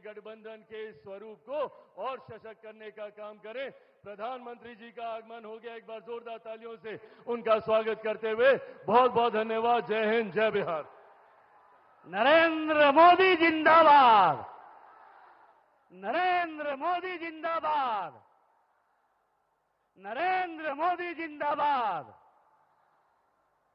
गठबंधन के इस स्वरूप को और सशक्त करने का काम करें। प्रधानमंत्री जी का आगमन हो गया, एक बार जोरदार तालियों से उनका स्वागत करते हुए बहुत बहुत धन्यवाद। जय हिंद, जय बिहार। नरेंद्र मोदी जिंदाबाद, नरेंद्र मोदी जिंदाबाद, नरेंद्र मोदी जिंदाबाद,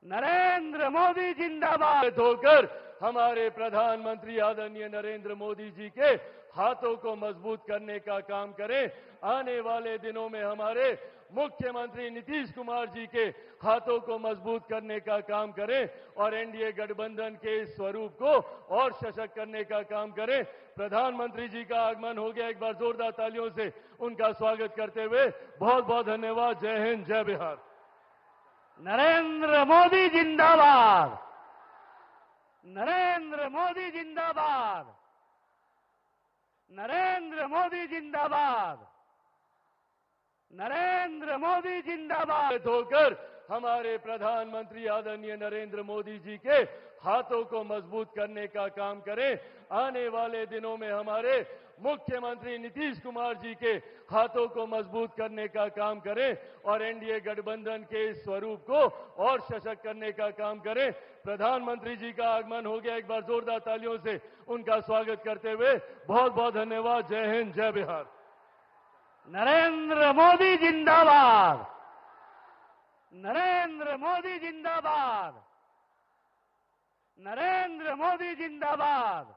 नरेंद्र मोदी जिंदाबाद। होकर हमारे प्रधानमंत्री आदरणीय नरेंद्र मोदी जी के हाथों को मजबूत करने का काम करें। आने वाले दिनों में हमारे मुख्यमंत्री नीतीश कुमार जी के हाथों को मजबूत करने का काम करें और एनडीए गठबंधन के इस स्वरूप को और सशक्त करने का काम करें। प्रधानमंत्री जी का आगमन हो गया, एक बार जोरदार तालियों से उनका स्वागत करते हुए बहुत बहुत धन्यवाद। जय हिंद, जय बिहार। नरेंद्र मोदी जिंदाबाद, नरेंद्र मोदी जिंदाबाद, नरेंद्र मोदी जिंदाबाद, नरेंद्र मोदी जिंदाबाद। होकर हमारे प्रधानमंत्री आदरणीय नरेंद्र मोदी जी के हाथों को मजबूत करने का काम करें। आने वाले दिनों में हमारे मुख्यमंत्री नीतीश कुमार जी के हाथों को मजबूत करने का काम करें और एनडीए गठबंधन के इस स्वरूप को और सशक्त करने का काम करें। प्रधानमंत्री जी का आगमन हो गया, एक बार जोरदार तालियों से उनका स्वागत करते हुए बहुत बहुत धन्यवाद। जय हिंद, जय बिहार। नरेंद्र मोदी जिंदाबाद, नरेंद्र मोदी जिंदाबाद, नरेंद्र मोदी जिंदाबाद,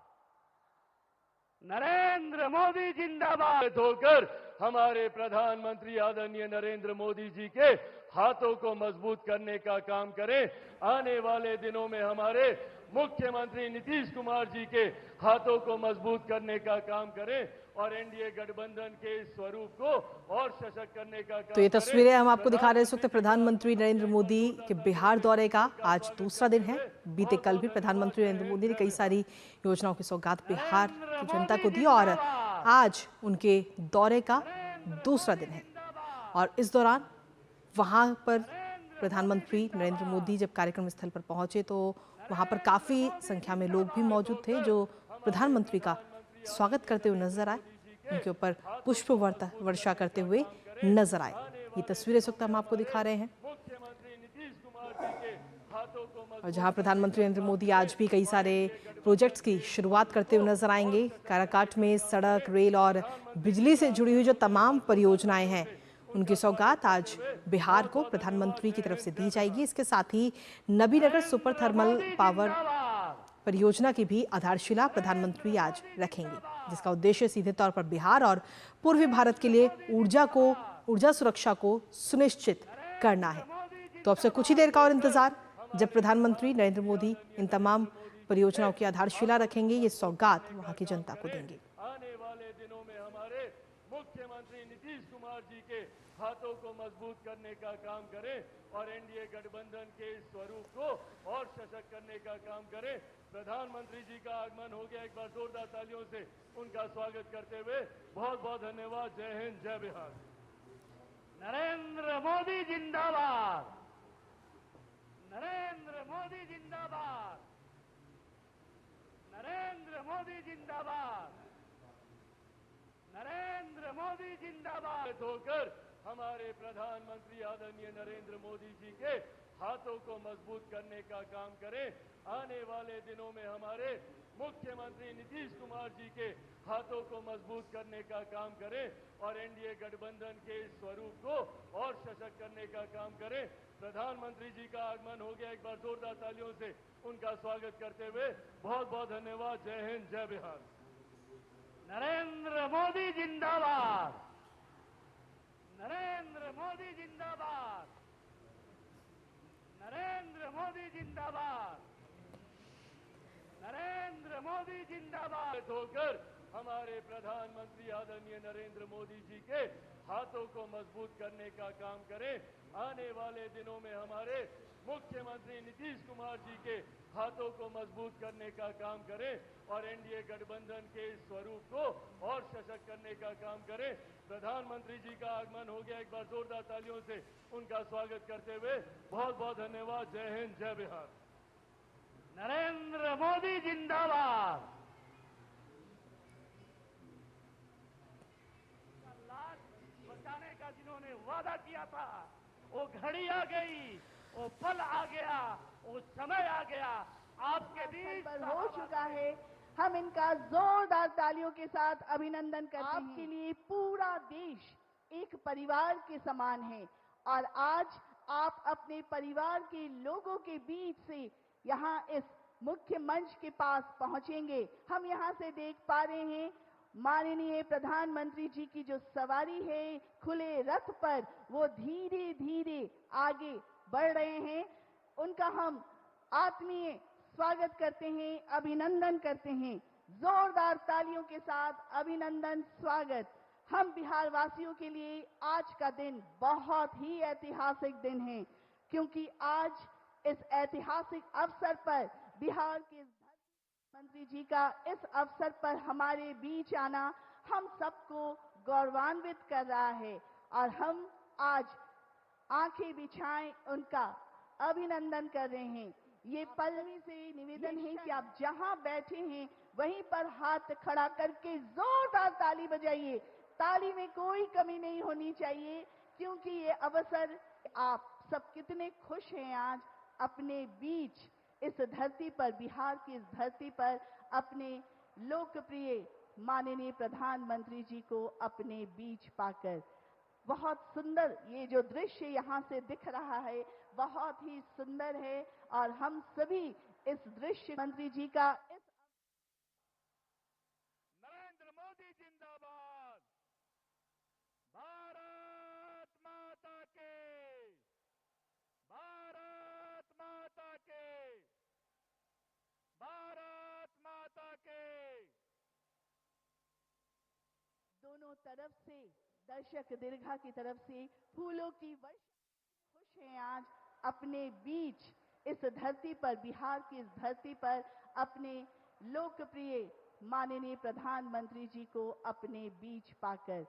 नरेंद्र मोदी जिंदाबाद। होकर हमारे प्रधानमंत्री आदरणीय नरेंद्र मोदी जी के हाथों को मजबूत करने का काम करें। आने वाले दिनों में हमारे मुख्यमंत्री नीतीश कुमार जी के हाथों को मजबूत करने का काम करें और एनडीए गठबंधन के इस स्वरूप को और सशक्त करने का काम। तो ये तस्वीरें हम आपको दिखा रहे हैं इस वक्त प्रधानमंत्री नरेंद्र मोदी के बिहार दौरे का आज दूसरा दिन है। बीते कल भी प्रधानमंत्री नरेंद्र मोदी ने कई सारी योजनाओं की सौगात बिहार की जनता को दी और आज उनके दौरे का दूसरा दिन है। और इस दौरान वहां पर प्रधानमंत्री नरेंद्र मोदी जब कार्यक्रम स्थल पर पहुंचे तो वहां पर काफी संख्या में लोग भी मौजूद थे जो प्रधानमंत्री का स्वागत करते हुए नजर आए, उनके ऊपर पुष्प वर्षा करते हुए नजर आए। ये तस्वीरें इस वक्त हम आपको दिखा रहे हैं। और जहां प्रधानमंत्री नरेंद्र मोदी आज भी कई सारे प्रोजेक्ट्स की शुरुआत करते हुए नजर आएंगे। काराकाट में सड़क, रेल और बिजली से जुड़ी हुई जो तमाम परियोजनाएं हैं उनकी सौगात आज बिहार को प्रधानमंत्री की तरफ से दी जाएगी। इसके साथ ही नबीनगर सुपर थर्मल पावर परियोजना की भी आधारशिला प्रधानमंत्री आज रखेंगे, जिसका उद्देश्य सीधे तौर पर बिहार और पूर्वी भारत के लिए ऊर्जा सुरक्षा को सुनिश्चित करना है। तो अब से कुछ ही देर का और इंतजार, जब प्रधानमंत्री नरेंद्र मोदी इन तमाम परियोजनाओं की आधारशिला रखेंगे, ये सौगात वहां की जनता को देंगे। आने वाले दिनों में हमारे मुख्यमंत्री नीतीश कुमार जी के हाथों को मजबूत करने का काम करें और एनडीए गठबंधन के इस स्वरूप को और सशक्त करने का काम करें। प्रधानमंत्री जी का आगमन हो गया, एक बार जोरदार तालियों से उनका स्वागत करते हुए बहुत बहुत धन्यवाद। जय हिंद, जय बिहार। नरेंद्र मोदी जिंदाबाद, नरेंद्र मोदी जिंदाबाद, नरेंद्र मोदी जिंदाबाद, नरेंद्र मोदी जिंदाबाद। होकर हमारे प्रधानमंत्री आदरणीय नरेंद्र मोदी जी के हाथों को मजबूत करने का काम करें। आने वाले दिनों में हमारे मुख्यमंत्री नीतीश कुमार जी के हाथों को मजबूत करने का काम करें और एनडीए गठबंधन के इस स्वरूप को और सशक्त करने का काम करें। प्रधानमंत्री जी का आगमन हो गया, एक बार जोरदार तालियों से उनका स्वागत करते हुए बहुत बहुत धन्यवाद। जय हिंद, जय बिहार। नरेंद्र मोदी जिंदाबाद, नरेंद्र मोदी जिंदाबाद, नरेंद्र मोदी जिंदाबाद, नरेंद्र मोदी जिंदाबाद। होकर हमारे प्रधानमंत्री आदरणीय नरेंद्र मोदी जी के हाथों को मजबूत करने का काम करें। आने वाले दिनों में हमारे मुख्यमंत्री नीतीश कुमार जी के हाथों को मजबूत करने का काम करें और एनडीए गठबंधन के इस स्वरूप को और सशक्त करने का काम करें। प्रधानमंत्री जी का आगमन हो गया, एक बार जोरदार तालियों से उनका स्वागत करते हुए बहुत बहुत धन्यवाद। जय हिंद, जय बिहार। नरेंद्र मोदी जिंदाबाद, वादा किया था, वो घड़ी आ गई, वो पल आ गया, वो समय आ गया। आपके बीच पर हो चुका है। हम इनका जोरदार तालियों के साथ अभिनंदन करते हैं। आपके लिए पूरा देश एक परिवार के समान है और आज आप अपने परिवार के लोगों के बीच से यहाँ इस मुख्य मंच के पास पहुंचेंगे। हम यहाँ से देख पा रहे हैं माननीय प्रधानमंत्री जी की जो सवारी है खुले रथ पर, वो धीरे धीरे आगे बढ़ रहे हैं। उनका हम आत्मीय स्वागत करते हैं, अभिनंदन करते हैं। जोरदार तालियों के साथ अभिनंदन, स्वागत। हम बिहार वासियों के लिए आज का दिन बहुत ही ऐतिहासिक दिन है, क्योंकि आज इस ऐतिहासिक अवसर पर बिहार के मंत्री जी का इस अवसर पर हमारे बीच आना हम सबको गौरवान्वित कर रहा है और हम आज आंखें बिछाएं उनका अभिनंदन कर रहे हैं। ये पलनी से निवेदन है कि आप जहां बैठे हैं वहीं पर हाथ खड़ा करके जोरदार ताली बजाइए। ताली में कोई कमी नहीं होनी चाहिए, क्योंकि ये अवसर, आप सब कितने खुश हैं आज अपने बीच इस धरती पर, बिहार की इस धरती पर अपने लोकप्रिय माननीय प्रधानमंत्री जी को अपने बीच पाकर। बहुत सुंदर ये जो दृश्य यहाँ से दिख रहा है, बहुत ही सुंदर है और हम सभी इस दृश्य मंत्री जी का इस नरेंद्र मोदी जिंदाबाद, भारत माता के, भारत माता के, भारत माता के। दोनों तरफ से दर्शक दीर्घा की तरफ से फूलों की वर्षा। खुश हैं आज अपने बीच इस धरती पर, बिहार की इस धरती पर अपने लोकप्रिय माननीय प्रधानमंत्री जी को अपने बीच पाकर।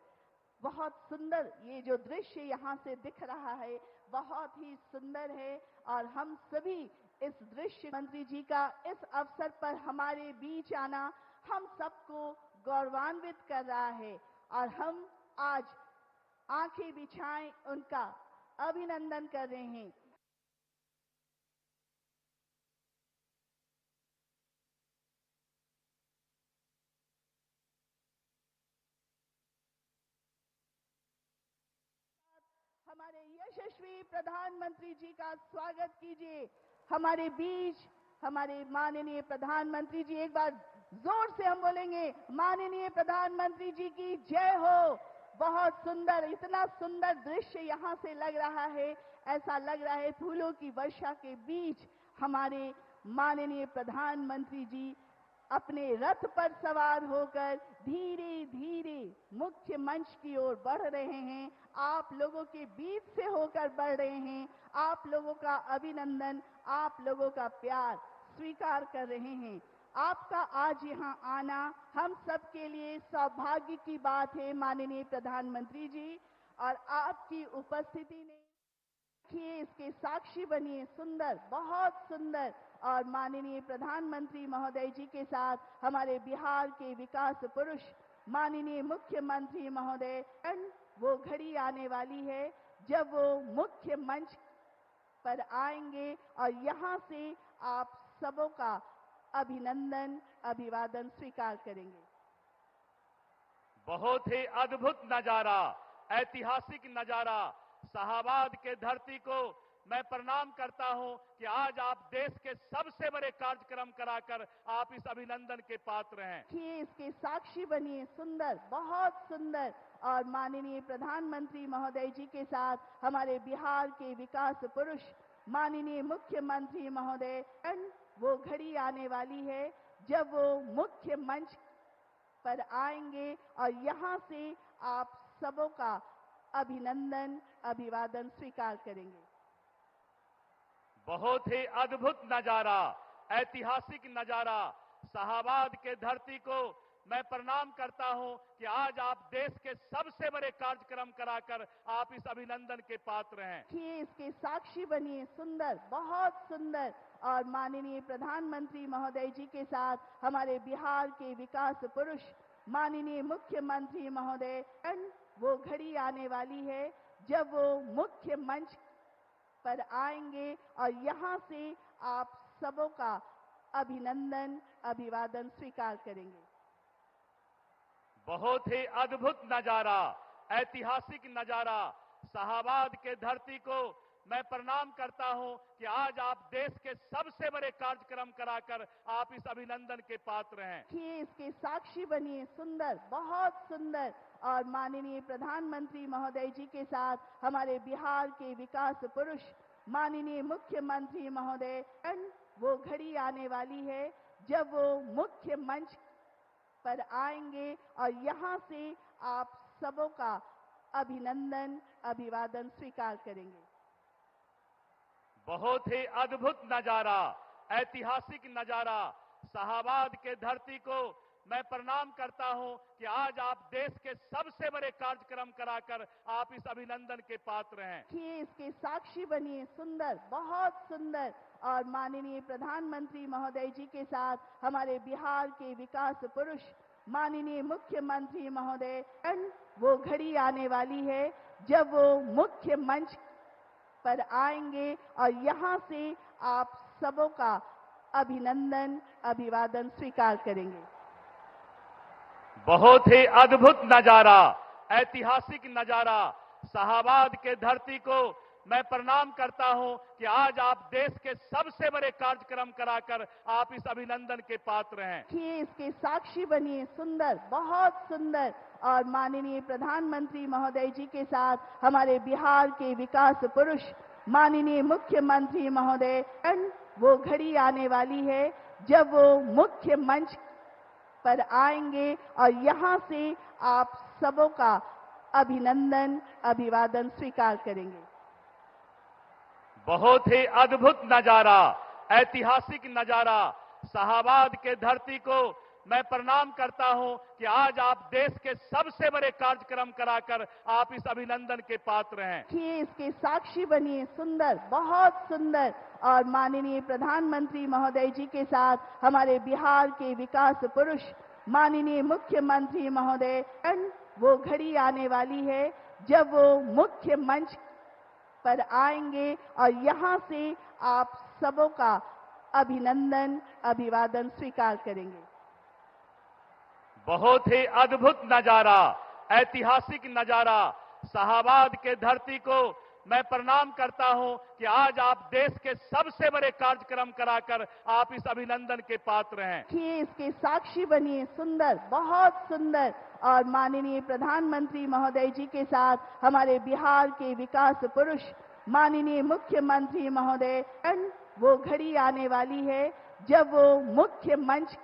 बहुत सुंदर ये जो दृश्य यहाँ से दिख रहा है, बहुत ही सुंदर है और हम सभी इस दृश्य मंत्री जी का इस अवसर पर हमारे बीच आना हम सबको गौरवान्वित कर रहा है और हम आज आंखें बिछाएं उनका अभिनंदन कर रहे हैं। हमारे यशस्वी प्रधानमंत्री जी का स्वागत कीजिए। हमारे बीच हमारे माननीय प्रधानमंत्री जी, एक बार जोर से हम बोलेंगे, माननीय प्रधानमंत्री जी की जय हो। बहुत सुंदर, इतना सुंदर दृश्य यहाँ से लग रहा है, ऐसा लग रहा है फूलों की वर्षा के बीच हमारे माननीय प्रधानमंत्री जी अपने रथ पर सवार होकर धीरे धीरे मुख्य मंच की ओर बढ़ रहे हैं। आप लोगों के बीच से होकर बढ़ रहे हैं। आप लोगों का अभिनंदन, आप लोगों का प्यार स्वीकार कर रहे हैं। आपका आज यहाँ आना हम सबके लिए सौभाग्य की बात है माननीय प्रधानमंत्री जी, और आपकी उपस्थिति ने इसके साक्षी बनिए। सुंदर, बहुत सुंदर। और माननीय प्रधानमंत्री महोदय जी के साथ हमारे बिहार के विकास पुरुष माननीय मुख्यमंत्री महोदय, वो घड़ी आने वाली है जब वो मुख्य मंच पर आएंगे और यहाँ से आप सबों का अभिनंदन, अभिवादन स्वीकार करेंगे। बहुत ही अद्भुत नजारा, ऐतिहासिक नजारा। शाहाबाद के धरती को मैं प्रणाम करता हूं कि आज आप देश के सबसे बड़े कार्यक्रम कराकर आप इस अभिनंदन के पात्र हैं। इसके साक्षी बनिए। सुंदर, बहुत सुंदर। और माननीय प्रधानमंत्री महोदय जी के साथ हमारे बिहार के विकास पुरुष माननीय मुख्यमंत्री महोदय, वो घड़ी आने वाली है जब वो मुख्य मंच पर आएंगे और यहाँ से आप सबों का अभिनंदन, अभिवादन स्वीकार करेंगे। बहुत ही अद्भुत नजारा, ऐतिहासिक नजारा। शाहाबाद के धरती को मैं प्रणाम करता हूं कि आज आप देश के सबसे बड़े कार्यक्रम कराकर आप इस अभिनंदन के पात्र हैं। इसके साक्षी बनिए। सुंदर, बहुत सुंदर। और माननीय प्रधानमंत्री महोदय जी के साथ हमारे बिहार के विकास पुरुष माननीय मुख्यमंत्री महोदय, वो घड़ी आने वाली है जब वो मुख्य मंच पर आएंगे और यहाँ से आप सबों का अभिनंदन अभिवादन स्वीकार करेंगे। बहुत ही अद्भुत नजारा, ऐतिहासिक नजारा, शाहाबाद के धरती को मैं प्रणाम करता हूं कि आज आप देश के सबसे बड़े कार्यक्रम कराकर आप इस अभिनंदन के पात्र हैं। कि इसके साक्षी बनिए, सुंदर, बहुत सुंदर। और माननीय प्रधानमंत्री महोदय जी के साथ हमारे बिहार के विकास पुरुष माननीय मुख्यमंत्री महोदय, वो घड़ी आने वाली है जब वो मुख्य मंच पर आएंगे और यहाँ से आप सबों का अभिनंदन अभिवादन स्वीकार करेंगे। बहुत ही अद्भुत नजारा, ऐतिहासिक नजारा, शाहाबाद के धरती को मैं प्रणाम करता हूं कि आज आप देश के सबसे बड़े कार्यक्रम कराकर आप इस अभिनंदन के पात्र हैं। कि इसके साक्षी बनिए, सुंदर, बहुत सुंदर। और माननीय प्रधानमंत्री महोदय जी के साथ हमारे बिहार के विकास पुरुष माननीय मुख्यमंत्री महोदय, वो घड़ी आने वाली है जब वो मुख्य मंच पर आएंगे और यहाँ से आप सबों का अभिनंदन अभिवादन स्वीकार करेंगे। बहुत ही अद्भुत नजारा, ऐतिहासिक नजारा, शाहाबाद के धरती को मैं प्रणाम करता हूं कि आज आप देश के सबसे बड़े कार्यक्रम कराकर आप इस अभिनंदन के पात्र हैं। कि इसके साक्षी बनिए, सुंदर, बहुत सुंदर। और माननीय प्रधानमंत्री महोदय जी के साथ हमारे बिहार के विकास पुरुष माननीय मुख्यमंत्री महोदय, वो घड़ी आने वाली है जब वो मुख्य मंच पर आएंगे और यहाँ से आप सबों का अभिनंदन अभिवादन स्वीकार करेंगे। बहुत ही अद्भुत नजारा, ऐतिहासिक नजारा, शाहाबाद के धरती को मैं प्रणाम करता हूं कि आज आप देश के सबसे बड़े कार्यक्रम कराकर आप इस अभिनंदन के पात्र हैं। कि इसके साक्षी बनिए, सुंदर, बहुत सुंदर। और माननीय प्रधानमंत्री महोदय जी के साथ हमारे बिहार के विकास पुरुष माननीय मुख्यमंत्री महोदय, वो घड़ी आने वाली है जब वो मुख्य मंच पर आएंगे और यहाँ से आप सबों का अभिनंदन अभिवादन स्वीकार करेंगे। बहुत ही अद्भुत नजारा, ऐतिहासिक नजारा, शाहाबाद के धरती को मैं प्रणाम करता हूं कि आज आप देश के सबसे बड़े कार्यक्रम कराकर आप इस अभिनंदन के पात्र हैं। कि इसके साक्षी बनिए, सुंदर, बहुत सुंदर। और माननीय प्रधानमंत्री महोदय जी के साथ हमारे बिहार के विकास पुरुष माननीय मुख्यमंत्री महोदय, वो घड़ी आने वाली है जब वो मुख्य मंच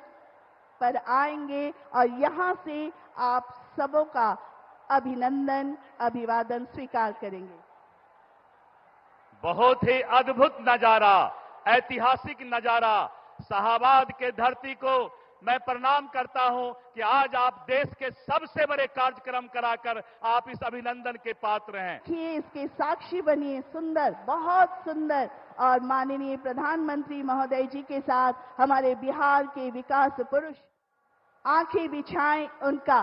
पर आएंगे और यहाँ से आप सबों का अभिनंदन अभिवादन स्वीकार करेंगे। बहुत ही अद्भुत नजारा, ऐतिहासिक नजारा, शाहाबाद के धरती को मैं प्रणाम करता हूं कि आज आप देश के सबसे बड़े कार्यक्रम कराकर आप इस अभिनंदन के पात्र हैं। कि इसके साक्षी बनिए, सुंदर, बहुत सुंदर। और माननीय प्रधानमंत्री महोदय जी के साथ हमारे बिहार के विकास पुरुष आंखें बिछाएं उनका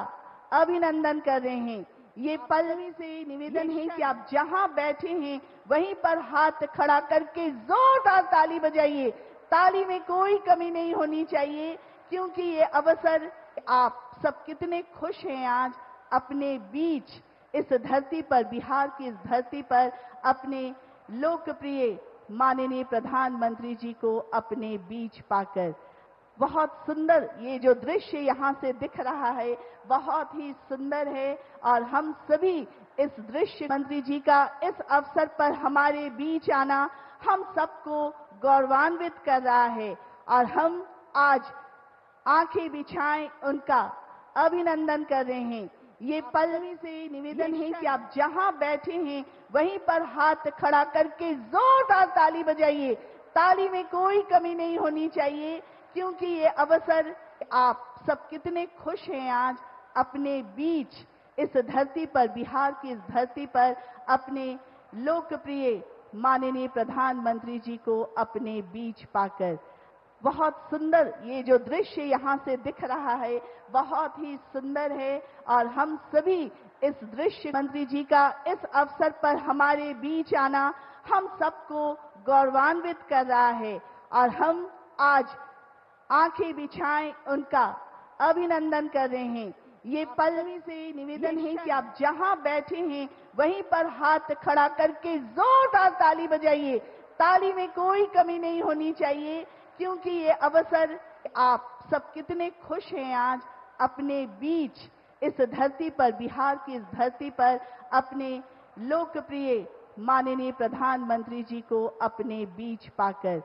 अभिनंदन कर रहे हैं। ये पल्लवी से निवेदन है कि आप जहां बैठे हैं वहीं पर हाथ खड़ा करके जोरदार ताली बजाइए। ताली में कोई कमी नहीं होनी चाहिए, क्योंकि ये अवसर, आप सब कितने खुश हैं आज अपने बीच इस धरती पर, बिहार की इस धरती पर अपने लोकप्रिय माननीय प्रधानमंत्री जी को अपने बीच पाकर। बहुत सुंदर ये जो दृश्य यहाँ से दिख रहा है, बहुत ही सुंदर है। और हम सभी इस दृश्य, मंत्री जी का इस अवसर पर हमारे बीच आना हम सबको गौरवान्वित कर रहा है। और हम आज आंखें बिछाएं उनका अभिनंदन कर रहे हैं। ये पल्लवी से निवेदन है कि आप जहां बैठे हैं वहीं पर हाथ खड़ा करके जोरदार ताली बजाइए। ताली में कोई कमी नहीं होनी चाहिए, क्योंकि ये अवसर, आप सब कितने खुश हैं आज अपने बीच इस धरती पर, बिहार की इस धरती पर अपने लोकप्रिय माननीय प्रधानमंत्री जी को अपने बीच पाकर। बहुत सुंदर ये जो दृश्य यहाँ से दिख रहा है बहुत ही सुंदर है और हम सभी इस दृश्य मंत्री जी का इस अवसर पर हमारे बीच आना हम सबको गौरवान्वित कर रहा है और हम आज आंखें बिछाएं उनका अभिनंदन कर रहे हैं। ये पल्लवी से निवेदन है कि आप जहां बैठे हैं वहीं पर हाथ खड़ा करके जोरदार ताली बजाइए। ताली में कोई कमी नहीं होनी चाहिए क्योंकि ये अवसर आप सब कितने खुश हैं आज अपने बीच इस धरती पर, बिहार की इस धरती पर अपने लोकप्रिय माननीय प्रधानमंत्री जी को अपने बीच पाकर।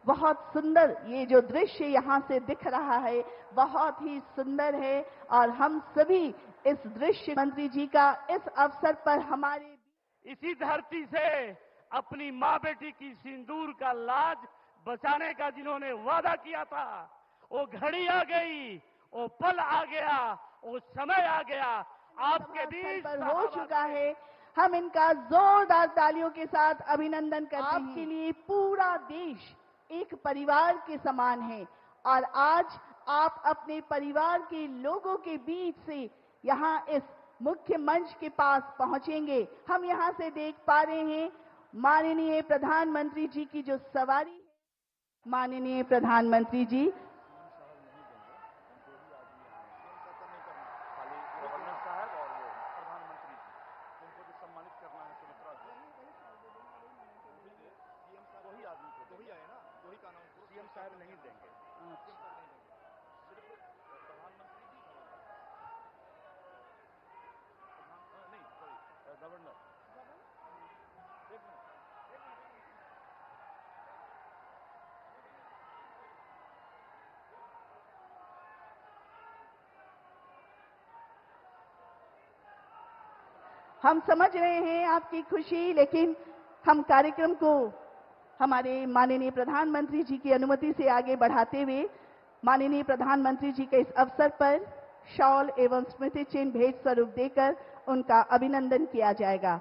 बहुत सुंदर ये जो दृश्य यहाँ से दिख रहा है बहुत ही सुंदर है और हम सभी इस दृश्य मंत्री जी का इस अवसर पर हमारे इसी धरती से अपनी माँ बेटी की सिंदूर का लाज बचाने का जिन्होंने वादा किया था वो घड़ी आ गई, वो पल आ गया, वो समय आ गया, आपके बीच हो चुका है। हम इनका जोरदार तालियों के साथ अभिनंदन करते हैं। आपके लिए पूरा देश एक परिवार के समान है और आज आप अपने परिवार के लोगों के बीच से यहाँ इस मुख्य मंच के पास पहुंचेंगे। हम यहाँ से देख पा रहे हैं माननीय प्रधानमंत्री जी की जो सवारी है। माननीय प्रधानमंत्री जी हम समझ रहे हैं आपकी खुशी, लेकिन हम कार्यक्रम को हमारे माननीय प्रधानमंत्री जी की अनुमति से आगे बढ़ाते हुए माननीय प्रधानमंत्री जी के इस अवसर पर शॉल एवं स्मृति चिन्ह भेंट स्वरूप देकर उनका अभिनंदन किया जाएगा।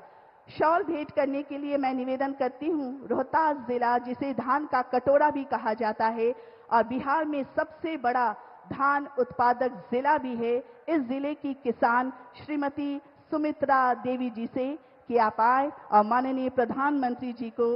शॉल भेंट करने के लिए मैं निवेदन करती हूं, रोहतास जिला जिसे धान का कटोरा भी कहा जाता है और बिहार में सबसे बड़ा धान उत्पादक जिला भी है, इस जिले की किसान श्रीमती सुमित्रा देवी जी से कि आप आए और माननीय प्रधानमंत्री जी को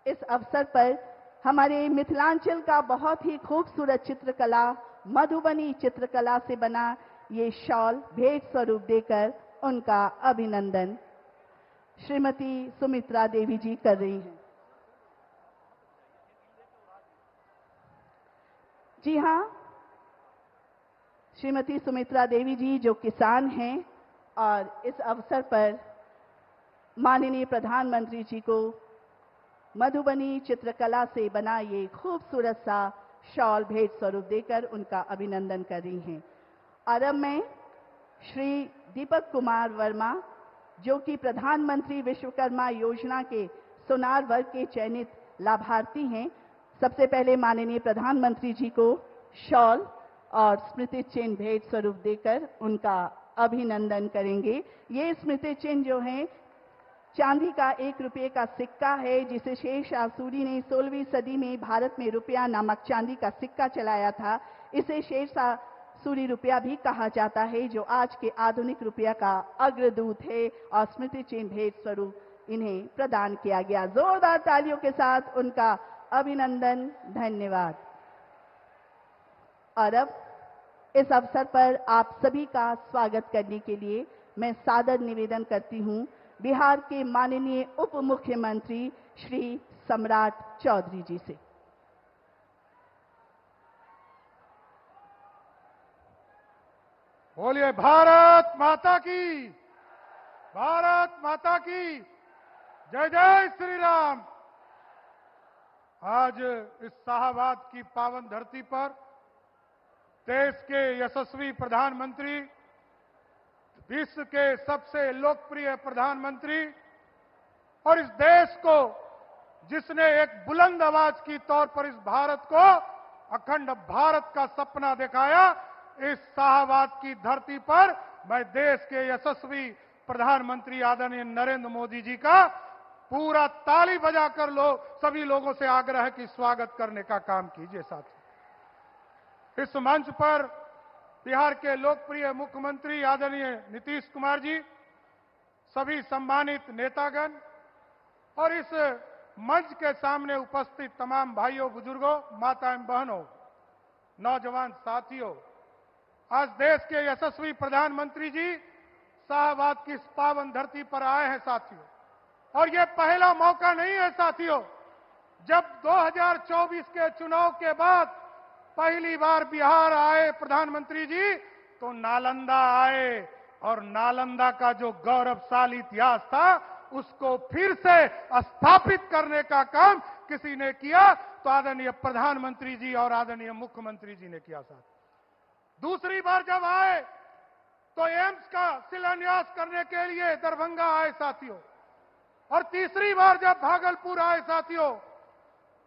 इस अवसर पर हमारे मिथिलांचल का बहुत ही खूबसूरत चित्रकला, मधुबनी चित्रकला से बना ये शॉल भेंट स्वरूप देकर उनका अभिनंदन श्रीमती सुमित्रा देवी जी कर रही हैं। जी हाँ, श्रीमती सुमित्रा देवी जी जो किसान हैं और इस अवसर पर माननीय प्रधानमंत्री जी को मधुबनी चित्रकला से बना ये खूबसूरत सा शॉल भेंट स्वरूप देकर उनका अभिनंदन कर रही हैं। और अब मैं श्री दीपक कुमार वर्मा जो कि प्रधानमंत्री विश्वकर्मा योजना के सोनार वर्ग के चयनित लाभार्थी हैं, सबसे पहले माननीय प्रधानमंत्री जी को शॉल और स्मृति चिन्ह भेंट स्वरूप देकर उनका अभिनंदन करेंगे। ये स्मृति चिन्ह जो है चांदी का 1 रुपये का सिक्का है जिसे शेरशाह सूरी ने 16वीं सदी में भारत में रुपया नामक चांदी का सिक्का चलाया था। इसे शेरशाह सूरी रुपया भी कहा जाता है जो आज के आधुनिक रुपया का अग्रदूत है और स्मृति चिन्ह भेंट स्वरूप इन्हें प्रदान किया गया। जोरदार तालियों के साथ उनका अभिनंदन, धन्यवाद। और अब इस अवसर पर आप सभी का स्वागत करने के लिए मैं सादर निवेदन करती हूं बिहार के माननीय उप मुख्यमंत्री श्री सम्राट चौधरी जी से। बोलिए भारत माता की, भारत माता की जय जय श्री राम। आज इस शाहबाद की पावन धरती पर देश के यशस्वी प्रधानमंत्री, विश्व के सबसे लोकप्रिय प्रधानमंत्री और इस देश को जिसने एक बुलंद आवाज की तौर पर इस भारत को अखंड भारत का सपना दिखाया, इस शाहबाद की धरती पर मैं देश के यशस्वी प्रधानमंत्री आदरणीय नरेंद्र मोदी जी का पूरा ताली बजाकर सभी लोगों से आग्रह है कि स्वागत करने का काम कीजिए साथी। इस मंच पर बिहार के लोकप्रिय मुख्यमंत्री आदरणीय नीतीश कुमार जी, सभी सम्मानित नेतागण और इस मंच के सामने उपस्थित तमाम भाइयों, बुजुर्गों, माताएं, बहनों, नौजवान साथियों, आज देश के यशस्वी प्रधानमंत्री जी शाहबाद की इस पावन धरती पर आए हैं साथियों। और ये पहला मौका नहीं है साथियों, जब 2024 के चुनाव के बाद पहली बार बिहार आए प्रधानमंत्री जी तो नालंदा आए और नालंदा का जो गौरवशाली इतिहास था उसको फिर से स्थापित करने का काम किसी ने किया तो आदरणीय प्रधानमंत्री जी और आदरणीय मुख्यमंत्री जी ने किया साथ। दूसरी बार जब आए तो एम्स का शिलान्यास करने के लिए दरभंगा आए साथियों, और तीसरी बार जब भागलपुर आए साथियों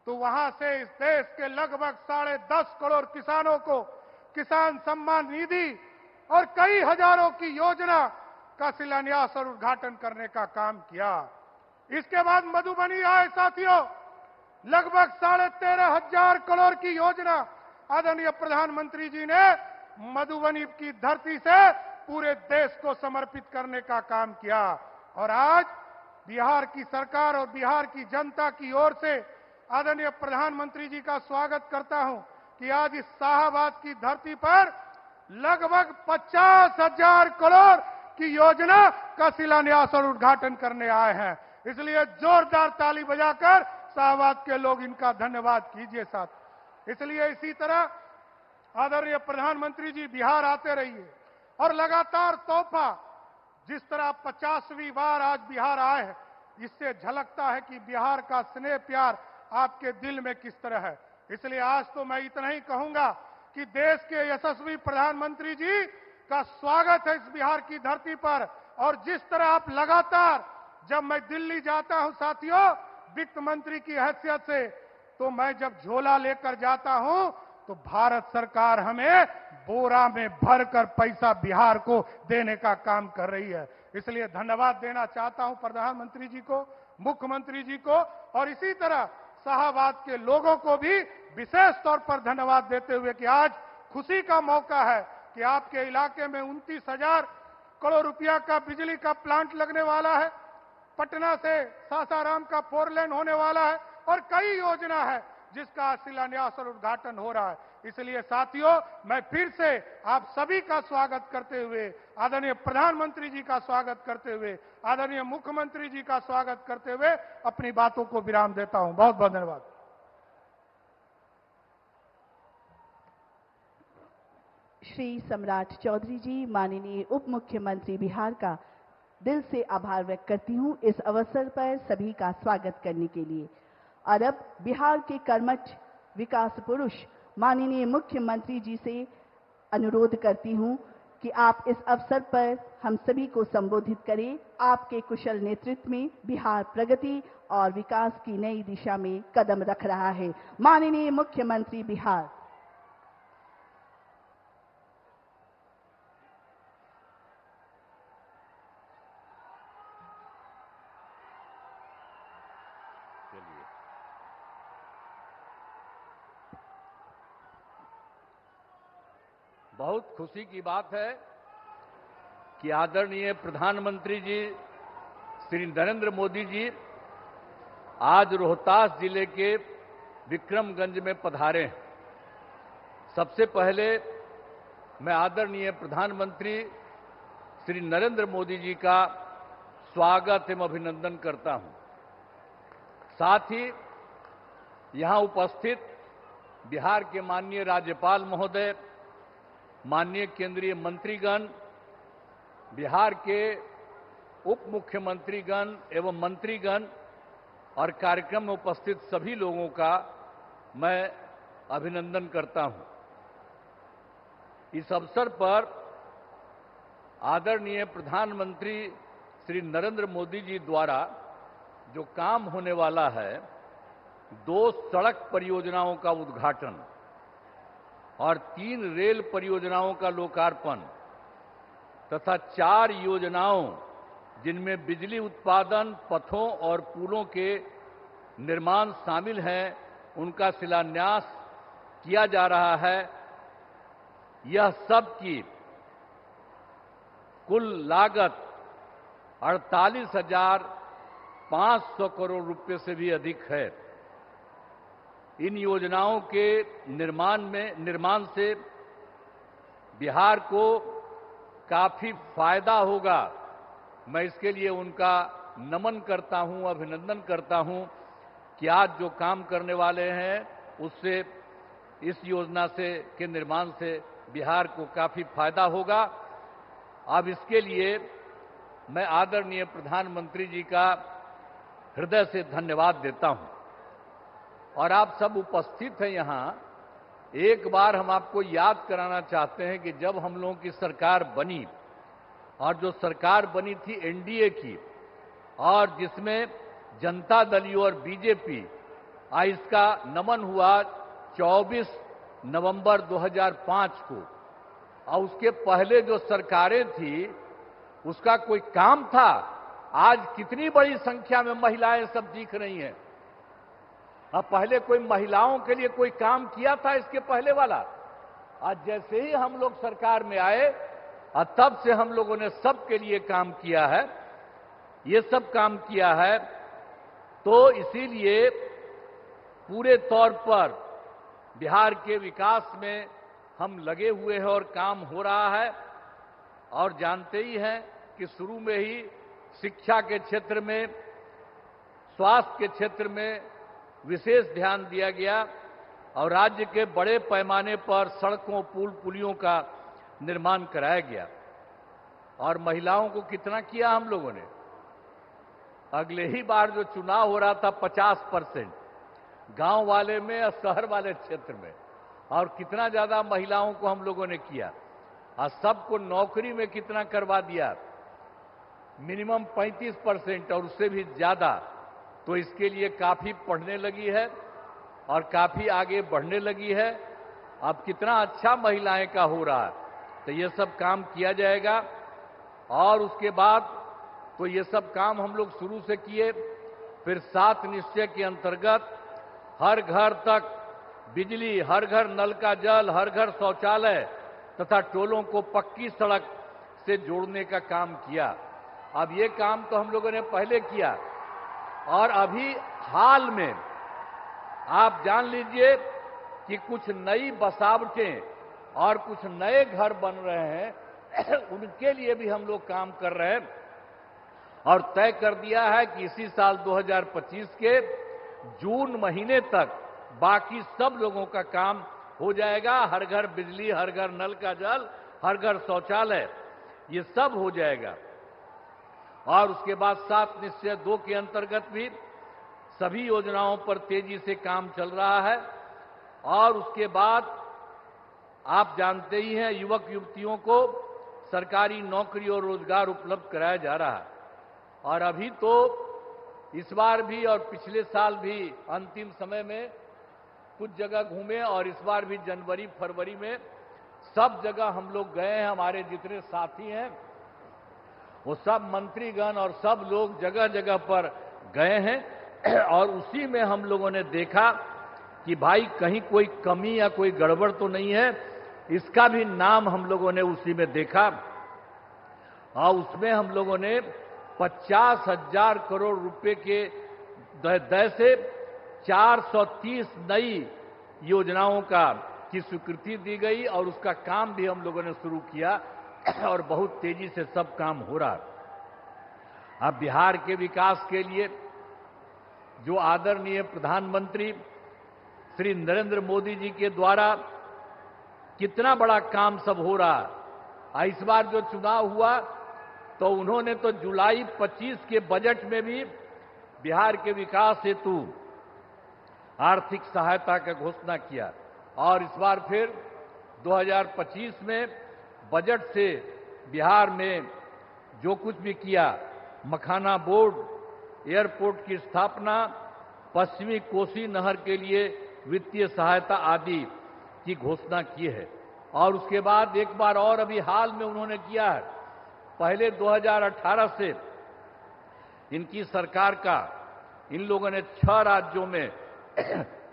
तो वहां से इस देश के लगभग 10.5 करोड़ किसानों को किसान सम्मान निधि और कई हजारों की योजना का शिलान्यास और उद्घाटन करने का काम किया। इसके बाद मधुबनी आए साथियों, लगभग 13,500 करोड़ की योजना आदरणीय प्रधानमंत्री जी ने मधुबनी की धरती से पूरे देश को समर्पित करने का काम किया। और आज बिहार की सरकार और बिहार की जनता की ओर से आदरणीय प्रधानमंत्री जी का स्वागत करता हूं कि आज इस शाहबाद की धरती पर लगभग 50,000 करोड़ की योजना का शिलान्यास और उद्घाटन करने आए हैं। इसलिए जोरदार ताली बजाकर शाहबाद के लोग इनका धन्यवाद कीजिए साथ। इसलिए इसी तरह आदरणीय प्रधानमंत्री जी बिहार आते रहिए और लगातार तोहफा, जिस तरह 50वीं बार आज बिहार आए हैं, इससे झलकता है कि बिहार का स्नेह प्यार आपके दिल में किस तरह है। इसलिए आज तो मैं इतना ही कहूंगा कि देश के यशस्वी प्रधानमंत्री जी का स्वागत है इस बिहार की धरती पर। और जिस तरह आप लगातार, जब मैं दिल्ली जाता हूं साथियों वित्त मंत्री की हैसियत से, तो मैं जब झोला लेकर जाता हूं तो भारत सरकार हमें बोरा में भरकर पैसा बिहार को देने का काम कर रही है। इसलिए धन्यवाद देना चाहता हूं प्रधानमंत्री जी को, मुख्यमंत्री जी को, और इसी तरह शाहबाद के लोगों को भी विशेष तौर पर धन्यवाद देते हुए कि आज खुशी का मौका है कि आपके इलाके में 29,000 करोड़ रुपया का बिजली का प्लांट लगने वाला है, पटना से सासाराम का 4 लेन होने वाला है और कई योजना है जिसका शिलान्यास और उद्घाटन हो रहा है। इसलिए साथियों, मैं फिर से आप सभी का स्वागत करते हुए, आदरणीय प्रधानमंत्री जी का स्वागत करते हुए, आदरणीय मुख्यमंत्री जी का स्वागत करते हुए अपनी बातों को विराम देता हूं। बहुत बहुत धन्यवाद। श्री सम्राट चौधरी जी, माननीय उप मुख्यमंत्री बिहार का दिल से आभार व्यक्त करती हूं इस अवसर पर सभी का स्वागत करने के लिए। और अब बिहार के कर्मठ विकास पुरुष माननीय मुख्यमंत्री जी से अनुरोध करती हूं कि आप इस अवसर पर हम सभी को संबोधित करें। आपके कुशल नेतृत्व में बिहार प्रगति और विकास की नई दिशा में कदम रख रहा है। माननीय मुख्यमंत्री बिहार। बहुत खुशी की बात है कि आदरणीय प्रधानमंत्री जी श्री नरेंद्र मोदी जी आज रोहतास जिले के विक्रमगंज में पधारे हैं। सबसे पहले मैं आदरणीय प्रधानमंत्री श्री नरेंद्र मोदी जी का स्वागत एवं अभिनंदन करता हूं। साथ ही यहां उपस्थित बिहार के माननीय राज्यपाल महोदय, माननीय केंद्रीय मंत्रीगण, बिहार के उप मुख्यमंत्रीगण एवं मंत्रीगण और कार्यक्रम में उपस्थित सभी लोगों का मैं अभिनंदन करता हूं। इस अवसर पर आदरणीय प्रधानमंत्री श्री नरेंद्र मोदी जी द्वारा जो काम होने वाला है, 2 सड़क परियोजनाओं का उद्घाटन और 3 रेल परियोजनाओं का लोकार्पण तथा 4 योजनाओं जिनमें बिजली उत्पादन, पथों और पुलों के निर्माण शामिल हैं, उनका शिलान्यास किया जा रहा है। यह सब की कुल लागत 48,500 करोड़ रुपए से भी अधिक है। इन योजनाओं के निर्माण से बिहार को काफी फायदा होगा। मैं इसके लिए उनका नमन करता हूं, अभिनंदन करता हूं कि आज जो काम करने वाले हैं उससे, इस योजना से के निर्माण से बिहार को काफी फायदा होगा। अब इसके लिए मैं आदरणीय प्रधानमंत्री जी का हृदय से धन्यवाद देता हूं। और आप सब उपस्थित हैं यहां, एक बार हम आपको याद कराना चाहते हैं कि जब हम लोगों की सरकार बनी, और जो सरकार बनी थी एनडीए की, और जिसमें जनता दल यू और बीजेपी, इसका नमन हुआ 24 नवंबर 2005 को। और उसके पहले जो सरकारें थी उसका कोई काम था? आज कितनी बड़ी संख्या में महिलाएं सब दिख रही हैं। अब पहले कोई महिलाओं के लिए कोई काम किया था इसके पहले वाला? आज जैसे ही हम लोग सरकार में आए और तब से हम लोगों ने सबके लिए काम किया है, ये सब काम किया है। तो इसीलिए पूरे तौर पर बिहार के विकास में हम लगे हुए हैं और काम हो रहा है। और जानते ही हैं कि शुरू में ही शिक्षा के क्षेत्र में, स्वास्थ्य के क्षेत्र में विशेष ध्यान दिया गया और राज्य के बड़े पैमाने पर सड़कों, पुल, पुलियों का निर्माण कराया गया। और महिलाओं को कितना किया हम लोगों ने? अगले ही बार जो चुनाव हो रहा था 50% गांव वाले में और शहर वाले क्षेत्र में, और कितना ज्यादा महिलाओं को हम लोगों ने किया। और सबको नौकरी में कितना करवा दिया? मिनिमम 35% और उससे भी ज्यादा। तो इसके लिए काफी पढ़ने लगी है और काफी आगे बढ़ने लगी है। अब कितना अच्छा महिलाएं का हो रहा है। तो ये सब काम किया जाएगा। और उसके बाद तो ये सब काम हम लोग शुरू से किए। फिर 7 निश्चय के अंतर्गत हर घर तक बिजली, हर घर नल का जल, हर घर शौचालय तथा टोलों को पक्की सड़क से जोड़ने का काम किया। अब ये काम तो हम लोगों ने पहले किया। और अभी हाल में आप जान लीजिए कि कुछ नई बसावटें और कुछ नए घर बन रहे हैं, उनके लिए भी हम लोग काम कर रहे हैं। और तय कर दिया है कि इसी साल 2025 के जून महीने तक बाकी सब लोगों का काम हो जाएगा। हर घर बिजली, हर घर नल का जल, हर घर शौचालय, ये सब हो जाएगा। और उसके बाद 7 निश्चय 2 के अंतर्गत भी सभी योजनाओं पर तेजी से काम चल रहा है। और उसके बाद आप जानते ही हैं, युवक युवतियों को सरकारी नौकरी और रोजगार उपलब्ध कराया जा रहा है। और अभी तो इस बार भी और पिछले साल भी अंतिम समय में कुछ जगह घूमे, और इस बार भी जनवरी फरवरी में सब जगह हम लोग गए हैं। हमारे जितने साथी हैं वो सब मंत्रीगण और सब लोग जगह जगह पर गए हैं। और उसी में हम लोगों ने देखा कि भाई कहीं कोई कमी या कोई गड़बड़ तो नहीं है। इसका भी नाम हम लोगों ने उसी में देखा। और उसमें हम लोगों ने 50,000 करोड़ रुपए के दर से 430 नई योजनाओं की स्वीकृति दी गई। और उसका काम भी हम लोगों ने शुरू किया और बहुत तेजी से सब काम हो रहा है। अब बिहार के विकास के लिए जो आदरणीय प्रधानमंत्री श्री नरेंद्र मोदी जी के द्वारा कितना बड़ा काम सब हो रहा है। इस बार जो चुनाव हुआ तो उन्होंने तो जुलाई 25 के बजट में भी बिहार के विकास हेतु आर्थिक सहायता का घोषणा किया। और इस बार फिर 2025 में बजट से बिहार में जो कुछ भी किया, मखाना बोर्ड, एयरपोर्ट की स्थापना, पश्चिमी कोसी नहर के लिए वित्तीय सहायता आदि की घोषणा की है। और उसके बाद एक बार और अभी हाल में उन्होंने किया है, पहले 2018 से इनकी सरकार का इन लोगों ने 6 राज्यों में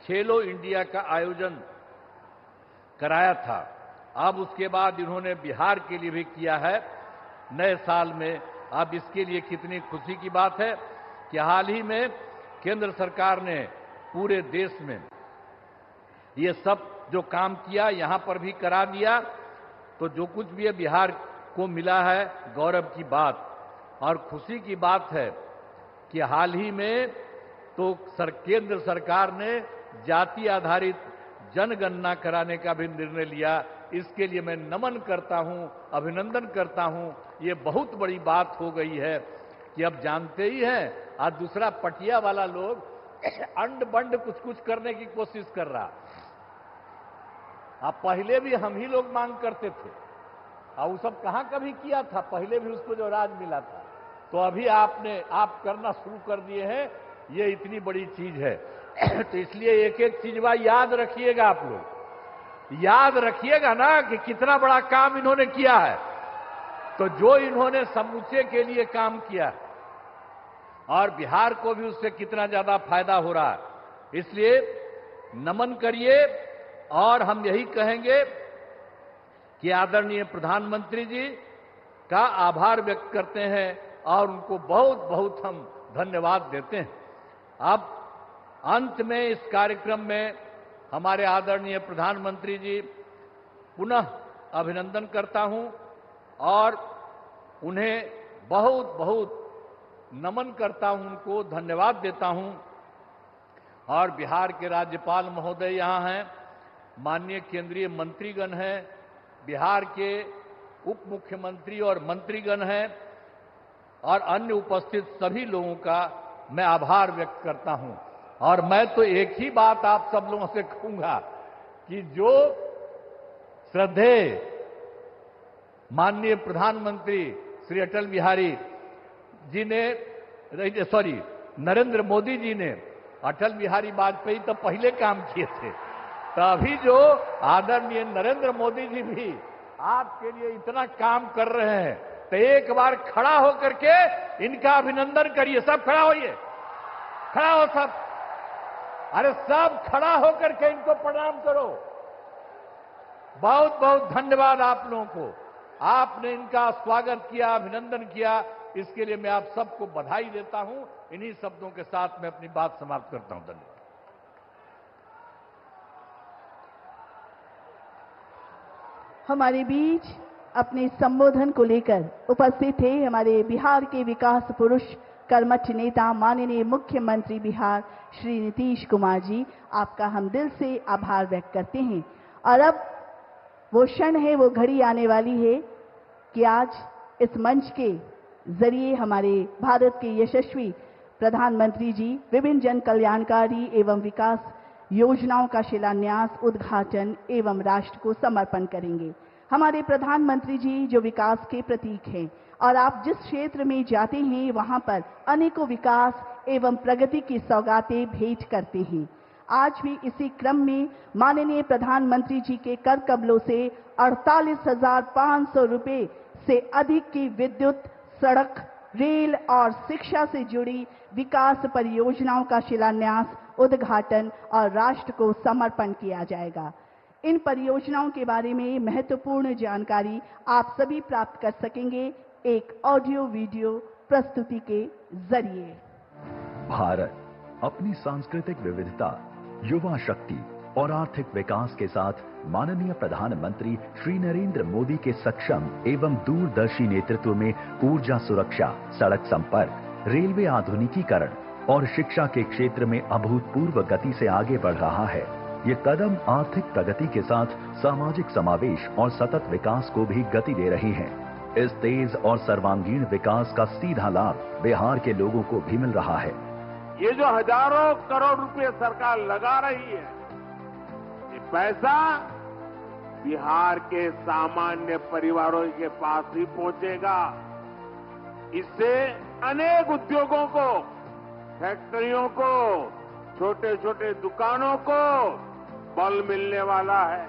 खेलो इंडिया का आयोजन कराया था। अब उसके बाद इन्होंने बिहार के लिए भी किया है नए साल में। अब इसके लिए कितनी खुशी की बात है कि हाल ही में केंद्र सरकार ने पूरे देश में ये सब जो काम किया यहां पर भी करा दिया। तो जो कुछ भी है बिहार को मिला है गौरव की बात और खुशी की बात है कि हाल ही में तो केंद्र सरकार ने जाति आधारित जनगणना कराने का भी निर्णय लिया। इसके लिए मैं नमन करता हूं, अभिनंदन करता हूं। ये बहुत बड़ी बात हो गई है कि अब जानते ही हैं आज दूसरा पटिया वाला लोग अंड बंड कुछ कुछ करने की कोशिश कर रहा। अब पहले भी हम ही लोग मांग करते थे और वो सब कहां कभी किया था, पहले भी उसको जो राज मिला था। तो अभी आप करना शुरू कर दिए हैं, ये इतनी बड़ी चीज है। तो इसलिए एक एक चीज याद रखिएगा, आप लोग याद रखिएगा ना कि कितना बड़ा काम इन्होंने किया है। तो जो इन्होंने समूचे के लिए काम किया और बिहार को भी उससे कितना ज्यादा फायदा हो रहा है, इसलिए नमन करिए। और हम यही कहेंगे कि आदरणीय प्रधानमंत्री जी का आभार व्यक्त करते हैं और उनको बहुत बहुत हम धन्यवाद देते हैं। अब अंत में इस कार्यक्रम में हमारे आदरणीय प्रधानमंत्री जी पुनः अभिनंदन करता हूं और उन्हें बहुत बहुत नमन करता हूं, उनको धन्यवाद देता हूं। और बिहार के राज्यपाल महोदय यहां हैं, माननीय केंद्रीय मंत्रीगण हैं, बिहार के उप मुख्यमंत्री और मंत्रीगण हैं और अन्य उपस्थित सभी लोगों का मैं आभार व्यक्त करता हूं। और मैं तो एक ही बात आप सब लोगों से कहूंगा कि जो श्रद्धेय माननीय प्रधानमंत्री श्री अटल बिहारी जी ने नरेंद्र मोदी जी ने, अटल बिहारी वाजपेयी तो पहले काम किए थे, तो अभी जो आदरणीय नरेंद्र मोदी जी भी आपके लिए इतना काम कर रहे हैं, तो एक बार खड़ा होकर के इनका अभिनंदन करिए। सब खड़ा होइए, खड़ा हो सब, अरे सब खड़ा होकर के इनको प्रणाम करो। बहुत बहुत धन्यवाद आप लोगों को, आपने इनका स्वागत किया, अभिनंदन किया, इसके लिए मैं आप सबको बधाई देता हूं। इन्हीं शब्दों के साथ मैं अपनी बात समाप्त करता हूं। धन्यवाद। हमारे बीच अपने संबोधन को लेकर उपस्थित थे हमारे बिहार के विकास पुरुष, कर्मठ नेता, माननीय मुख्यमंत्री बिहार श्री नीतीश कुमार जी। आपका हम दिल से आभार व्यक्त करते हैं। और अब वो क्षण है, वो घड़ी आने वाली है कि आज इस मंच के जरिए हमारे भारत के यशस्वी प्रधानमंत्री जी विभिन्न जन कल्याणकारी एवं विकास योजनाओं का शिलान्यास, उद्घाटन एवं राष्ट्र को समर्पण करेंगे। हमारे प्रधानमंत्री जी जो विकास के प्रतीक हैं और आप जिस क्षेत्र में जाते हैं वहां पर अनेकों विकास एवं प्रगति की सौगातें भेंट करते हैं। आज भी इसी क्रम में माननीय प्रधानमंत्री जी के कर कमलों से 48,500 रुपए से अधिक की विद्युत, सड़क, रेल और शिक्षा से जुड़ी विकास परियोजनाओं का शिलान्यास, उद्घाटन और राष्ट्र को समर्पण किया जाएगा। इन परियोजनाओं के बारे में महत्वपूर्ण जानकारी आप सभी प्राप्त कर सकेंगे एक ऑडियो वीडियो प्रस्तुति के जरिए। भारत अपनी सांस्कृतिक विविधता, युवा शक्ति और आर्थिक विकास के साथ माननीय प्रधानमंत्री श्री नरेंद्र मोदी के सक्षम एवं दूरदर्शी नेतृत्व में ऊर्जा सुरक्षा, सड़क संपर्क, रेलवे आधुनिकीकरण और शिक्षा के क्षेत्र में अभूतपूर्व गति से आगे बढ़ रहा है। ये कदम आर्थिक प्रगति के साथ सामाजिक समावेश और सतत विकास को भी गति दे रहे हैं। इस तेज और सर्वांगीण विकास का सीधा लाभ बिहार के लोगों को भी मिल रहा है। ये जो हजारों करोड़ रुपए सरकार लगा रही है, ये पैसा बिहार के सामान्य परिवारों के पास ही पहुंचेगा। इससे अनेक उद्योगों को, फैक्ट्रियों को, छोटे छोटे दुकानों को बल मिलने वाला है।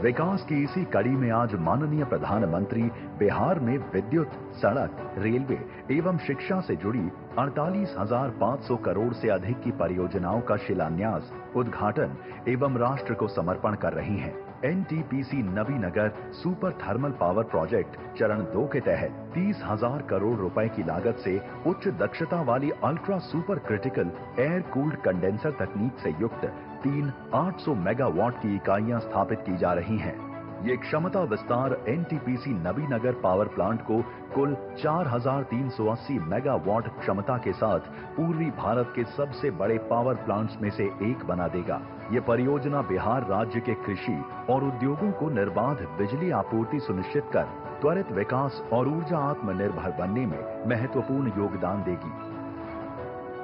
विकास की इसी कड़ी में आज माननीय प्रधानमंत्री बिहार में विद्युत, सड़क, रेलवे एवं शिक्षा से जुड़ी 48,500 करोड़ से अधिक की परियोजनाओं का शिलान्यास, उद्घाटन एवं राष्ट्र को समर्पण कर रही हैं। NTPC Navinagar super thermal power project चरण 2 के तहत 30,000 करोड़ रुपए की लागत से उच्च दक्षता वाली ultra super critical air cooled condenser तकनीक से युक्त 3 800 मेगावाट की इकाइयां स्थापित की जा रही हैं। ये क्षमता विस्तार एनटीपीसी नवीनगर पावर प्लांट को कुल 4,380 मेगावाट क्षमता के साथ पूर्वी भारत के सबसे बड़े पावर प्लांट्स में से एक बना देगा। ये परियोजना बिहार राज्य के कृषि और उद्योगों को निर्बाध बिजली आपूर्ति सुनिश्चित कर त्वरित विकास और ऊर्जा आत्मनिर्भर बनने में महत्वपूर्ण योगदान देगी।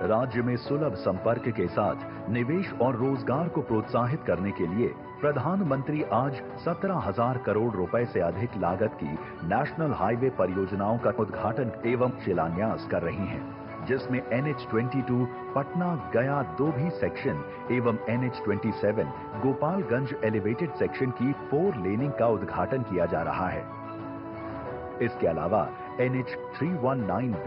राज्य में सुलभ संपर्क के साथ निवेश और रोजगार को प्रोत्साहित करने के लिए प्रधानमंत्री आज 17,000 करोड़ रुपए से अधिक लागत की नेशनल हाईवे परियोजनाओं का उद्घाटन एवं शिलान्यास कर रही हैं, जिसमें NH22 पटना गया दोभी सेक्शन एवं NH27 गोपालगंज एलिवेटेड सेक्शन की 4 लेनिंग का उद्घाटन किया जा रहा है। इसके अलावा NH319B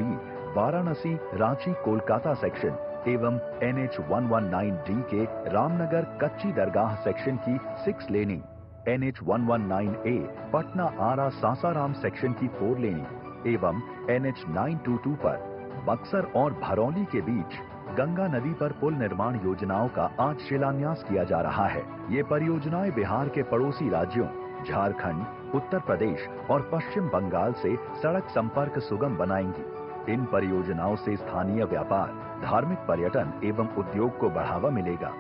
वाराणसी रांची कोलकाता सेक्शन एवं NH119D के रामनगर कच्ची दरगाह सेक्शन की 6 लेनिंग, NH119A पटना आरा सासाराम सेक्शन की 4 लेनिंग एवं NH922 पर बक्सर और भरौली के बीच गंगा नदी पर पुल निर्माण योजनाओं का आज शिलान्यास किया जा रहा है। ये परियोजनाएं बिहार के पड़ोसी राज्यों झारखंड, उत्तर प्रदेश और पश्चिम बंगाल से सड़क संपर्क सुगम बनाएंगी। इन परियोजनाओं से स्थानीय व्यापार, धार्मिक पर्यटन एवं उद्योग को बढ़ावा मिलेगा।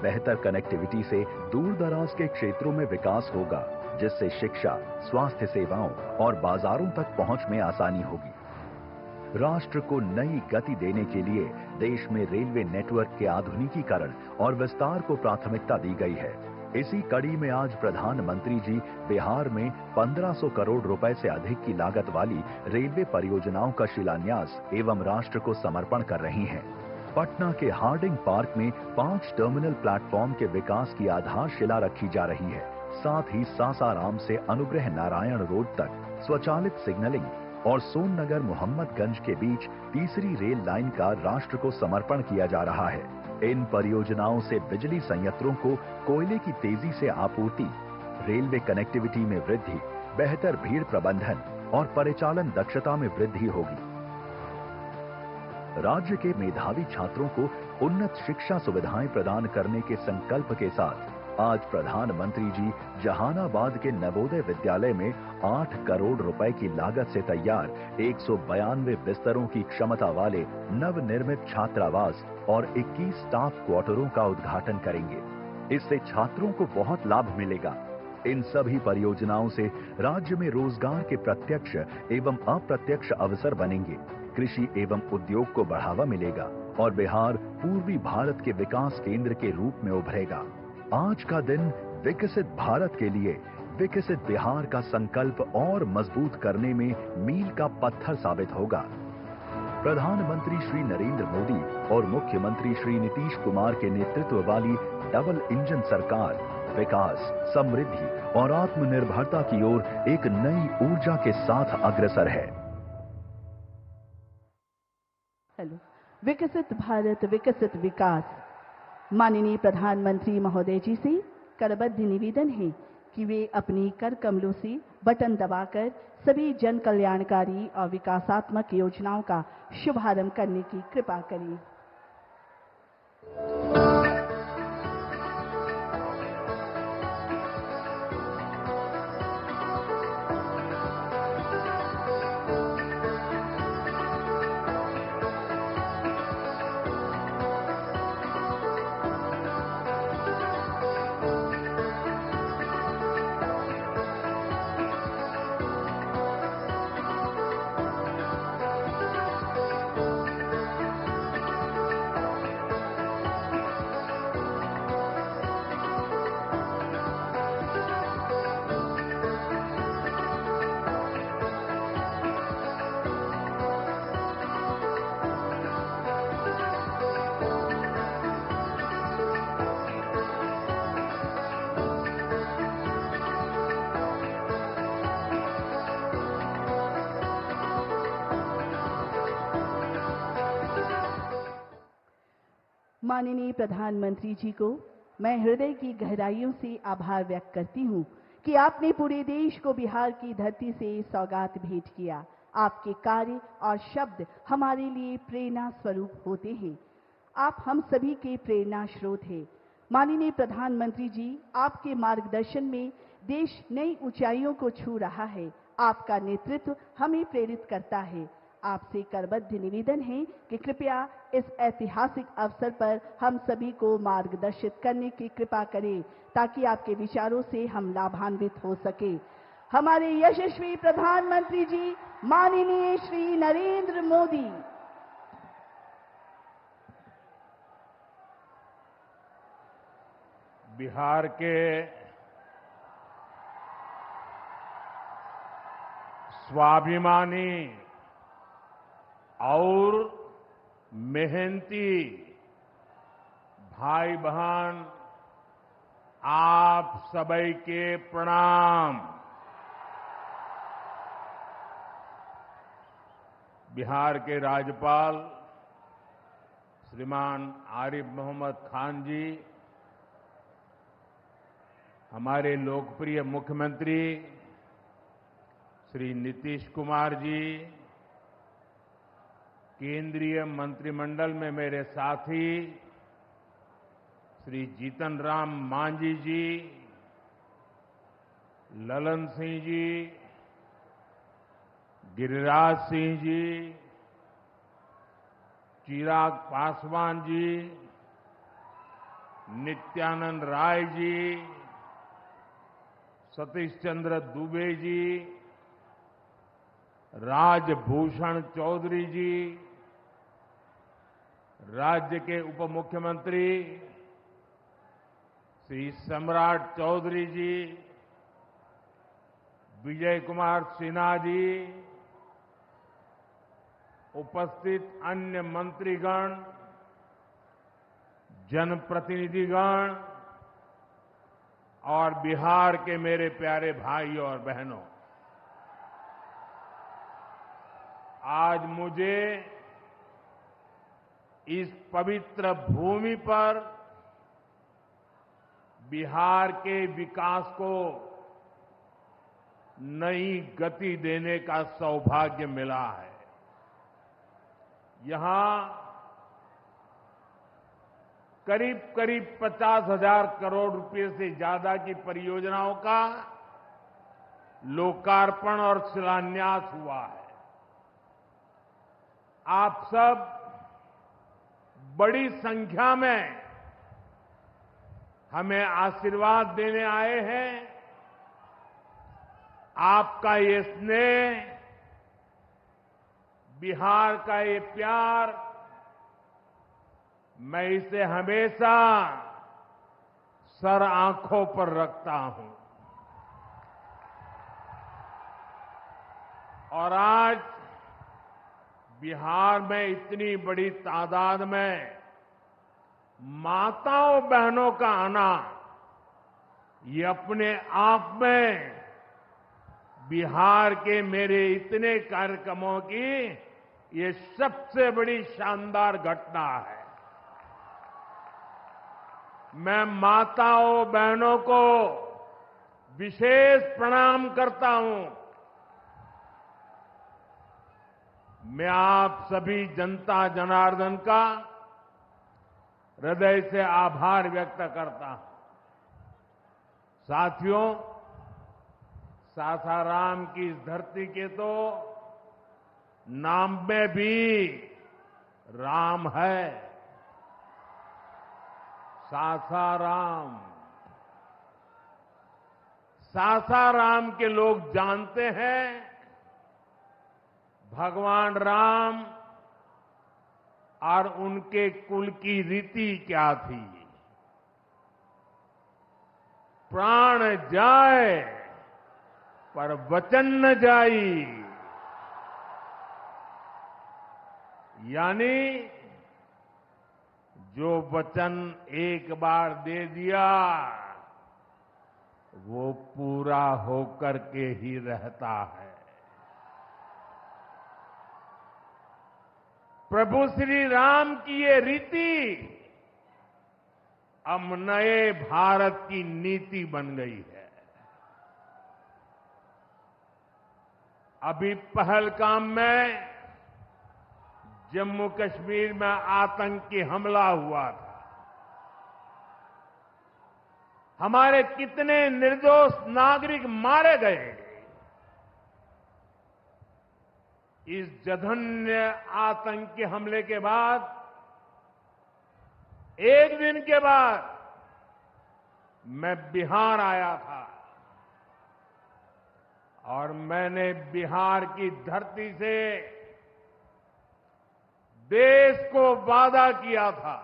बेहतर कनेक्टिविटी से दूर दराज के क्षेत्रों में विकास होगा, जिससे शिक्षा, स्वास्थ्य सेवाओं और बाजारों तक पहुंच में आसानी होगी। राष्ट्र को नई गति देने के लिए देश में रेलवे नेटवर्क के आधुनिकीकरण और विस्तार को प्राथमिकता दी गई है। इसी कड़ी में आज प्रधानमंत्री जी बिहार में 1500 करोड़ रुपए से अधिक की लागत वाली रेलवे परियोजनाओं का शिलान्यास एवं राष्ट्र को समर्पण कर रही हैं। पटना के हार्डिंग पार्क में 5 टर्मिनल प्लेटफॉर्म के विकास की आधारशिला रखी जा रही है। साथ ही सासाराम से अनुग्रह नारायण रोड तक स्वचालित सिग्नलिंग और सोननगर मोहम्मदगंज के बीच तीसरी रेल लाइन का राष्ट्र को समर्पण किया जा रहा है। इन परियोजनाओं से बिजली संयंत्रों को कोयले की तेजी से आपूर्ति, रेलवे कनेक्टिविटी में वृद्धि, बेहतर भीड़ प्रबंधन और परिचालन दक्षता में वृद्धि होगी। राज्य के मेधावी छात्रों को उन्नत शिक्षा सुविधाएं प्रदान करने के संकल्प के साथ आज प्रधानमंत्री जी जहानाबाद के नवोदय विद्यालय में 8 करोड़ रुपए की लागत से तैयार 192 बिस्तरों की क्षमता वाले नवनिर्मित छात्रावास और 21 स्टाफ क्वार्टरों का उद्घाटन करेंगे। इससे छात्रों को बहुत लाभ मिलेगा। इन सभी परियोजनाओं से राज्य में रोजगार के प्रत्यक्ष एवं अप्रत्यक्ष अवसर बनेंगे, कृषि एवं उद्योग को बढ़ावा मिलेगा और बिहार पूर्वी भारत के विकास केंद्र के रूप में उभरेगा। आज का दिन विकसित भारत के लिए विकसित बिहार का संकल्प और मजबूत करने में मील का पत्थर साबित होगा। प्रधानमंत्री श्री नरेंद्र मोदी और मुख्यमंत्री श्री नीतीश कुमार के नेतृत्व वाली डबल इंजन सरकार विकास, समृद्धि और आत्मनिर्भरता की ओर एक नई ऊर्जा के साथ अग्रसर है। हेलो, विकसित भारत, विकसित विकास। माननीय प्रधानमंत्री महोदय जी से करबद्ध निवेदन है कि वे अपनी कर कमलों से बटन दबाकर सभी जन कल्याणकारी और विकासात्मक योजनाओं का शुभारंभ करने की कृपा करें। माननीय प्रधानमंत्री जी को मैं हृदय की गहराइयों से आभार व्यक्त करती हूं कि आपने पूरे देश को बिहार की धरती से सौगात भेंट किया। आपके कार्य और शब्द हमारे लिए प्रेरणा स्वरूप होते हैं। आप हम सभी के प्रेरणा स्रोत हैं। माननीय प्रधानमंत्री जी, आपके मार्गदर्शन में देश नई ऊंचाइयों को छू रहा है। आपका नेतृत्व हमें प्रेरित करता है। आपसे करबद्ध निवेदन है कि कृपया इस ऐतिहासिक अवसर पर हम सभी को मार्गदर्शित करने की कृपा करें ताकि आपके विचारों से हम लाभान्वित हो सके। हमारे यशस्वी प्रधानमंत्री जी माननीय श्री नरेंद्र मोदी। बिहार के स्वाभिमानी और मेहनती भाई बहन, आप सभी के प्रणाम। बिहार के राज्यपाल श्रीमान आरिफ मोहम्मद खान जी, हमारे लोकप्रिय मुख्यमंत्री श्री नीतीश कुमार जी, केंद्रीय मंत्रिमंडल में मेरे साथी श्री जीतन राम मांझी जी, ललन सिंह जी, गिरिराज सिंह जी, चिराग पासवान जी, नित्यानंद राय जी, सतीश चंद्र दुबे जी, राजभूषण चौधरी जी, राज्य के उप मुख्यमंत्री श्री सम्राट चौधरी जी, विजय कुमार सिन्हा जी, उपस्थित अन्य मंत्रीगण, जनप्रतिनिधिगण और बिहार के मेरे प्यारे भाइयों और बहनों, आज मुझे इस पवित्र भूमि पर बिहार के विकास को नई गति देने का सौभाग्य मिला है। यहां करीब करीब 50,000 करोड़ रुपए से ज्यादा की परियोजनाओं का लोकार्पण और शिलान्यास हुआ है। आप सब बड़ी संख्या में हमें आशीर्वाद देने आए हैं। आपका ये स्नेह, बिहार का ये प्यार, मैं इसे हमेशा सर आंखों पर रखता हूं। और आज बिहार में इतनी बड़ी तादाद में माताओं बहनों का आना, ये अपने आप में बिहार के मेरे इतने कार्यक्रमों की ये सबसे बड़ी शानदार घटना है। मैं माताओं बहनों को विशेष प्रणाम करता हूं। मैं आप सभी जनता जनार्दन का हृदय से आभार व्यक्त करता हूं। साथियों, सासाराम की इस धरती के तो नाम में भी राम है। सासाराम, सासाराम के लोग जानते हैं भगवान राम और उनके कुल की रीति क्या थी। प्राण जाए पर वचन न जाई, यानी जो वचन एक बार दे दिया वो पूरा होकर के ही रहता है। प्रभु श्री राम की ये रीति अब नए भारत की नीति बन गई है। अभी पहलगाम में जम्मू कश्मीर में आतंकी हमला हुआ था। हमारे कितने निर्दोष नागरिक मारे गए। इस जघन्य आतंकी हमले के बाद एक दिन के बाद मैं बिहार आया था और मैंने बिहार की धरती से देश को वादा किया था,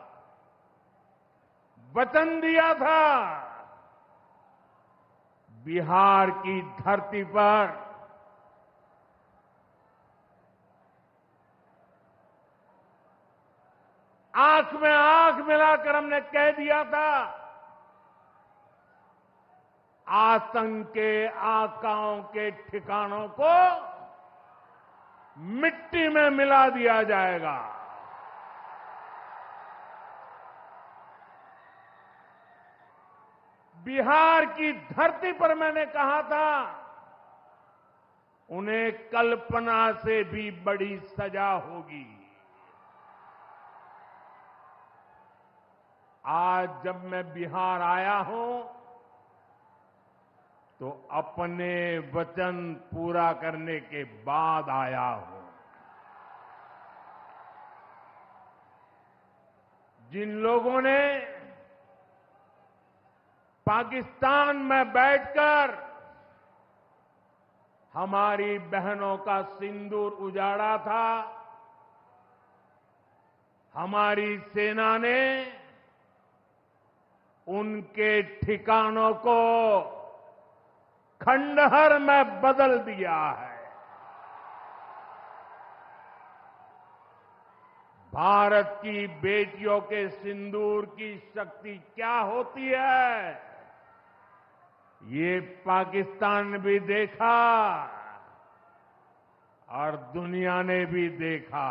वचन दिया था, बिहार की धरती पर आंख में आंख मिलाकर हमने कह दिया था, आतंक के आकाओं के ठिकानों को मिट्टी में मिला दिया जाएगा। बिहार की धरती पर मैंने कहा था, उन्हें कल्पना से भी बड़ी सजा होगी। आज जब मैं बिहार आया हूं तो अपने वचन पूरा करने के बाद आया हूं। जिन लोगों ने पाकिस्तान में बैठकर हमारी बहनों का सिंदूर उजाड़ा था, हमारी सेना ने उनके ठिकानों को खंडहर में बदल दिया है। भारत की बेटियों के सिंदूर की शक्ति क्या होती है, ये पाकिस्तान ने भी देखा और दुनिया ने भी देखा।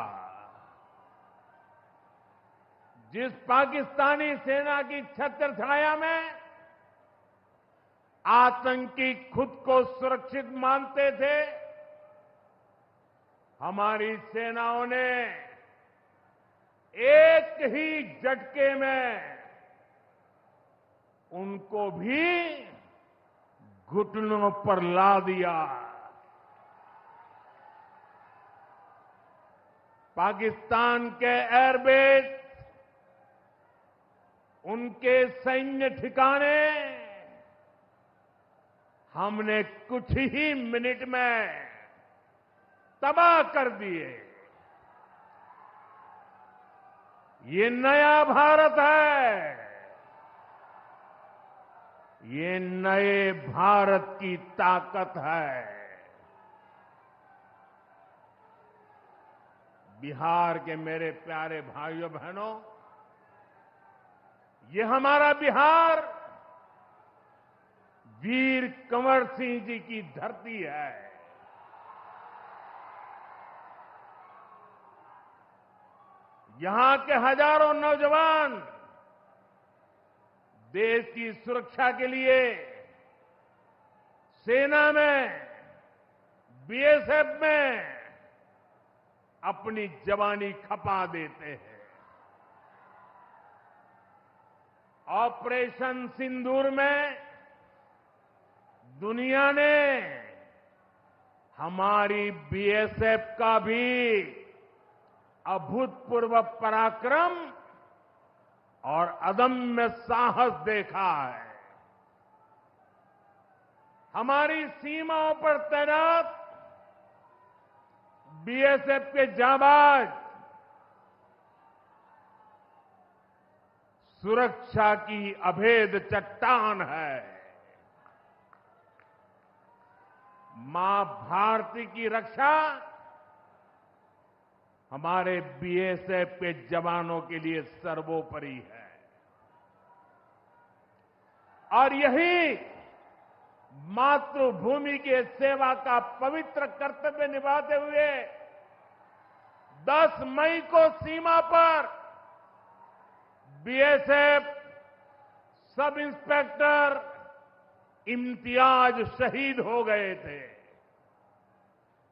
जिस पाकिस्तानी सेना की छत्र छाया में आतंकी खुद को सुरक्षित मानते थे, हमारी सेनाओं ने एक ही झटके में उनको भी घुटनों पर ला दिया। पाकिस्तान के एयरबेस, उनके सैन्य ठिकाने हमने कुछ ही मिनट में तबाह कर दिए। ये नया भारत है, ये नए भारत की ताकत है। बिहार के मेरे प्यारे भाइयों बहनों, ये हमारा बिहार वीर कंवर सिंह जी की धरती है। यहां के हजारों नौजवान देश की सुरक्षा के लिए सेना में, बीएसएफ में अपनी जवानी खपा देते हैं। ऑपरेशन सिंदूर में दुनिया ने हमारी बीएसएफ का भी अभूतपूर्व पराक्रम और अदम्य साहस देखा है। हमारी सीमाओं पर तैनात बीएसएफ के जाबाज सुरक्षा की अभेद चट्टान है। मां भारती की रक्षा हमारे बीएसएफ के जवानों के लिए सर्वोपरि है। और यही मातृभूमि के सेवा का पवित्र कर्तव्य निभाते हुए 10 मई को सीमा पर बीएसएफ सब इंस्पेक्टर इम्तियाज शहीद हो गए थे।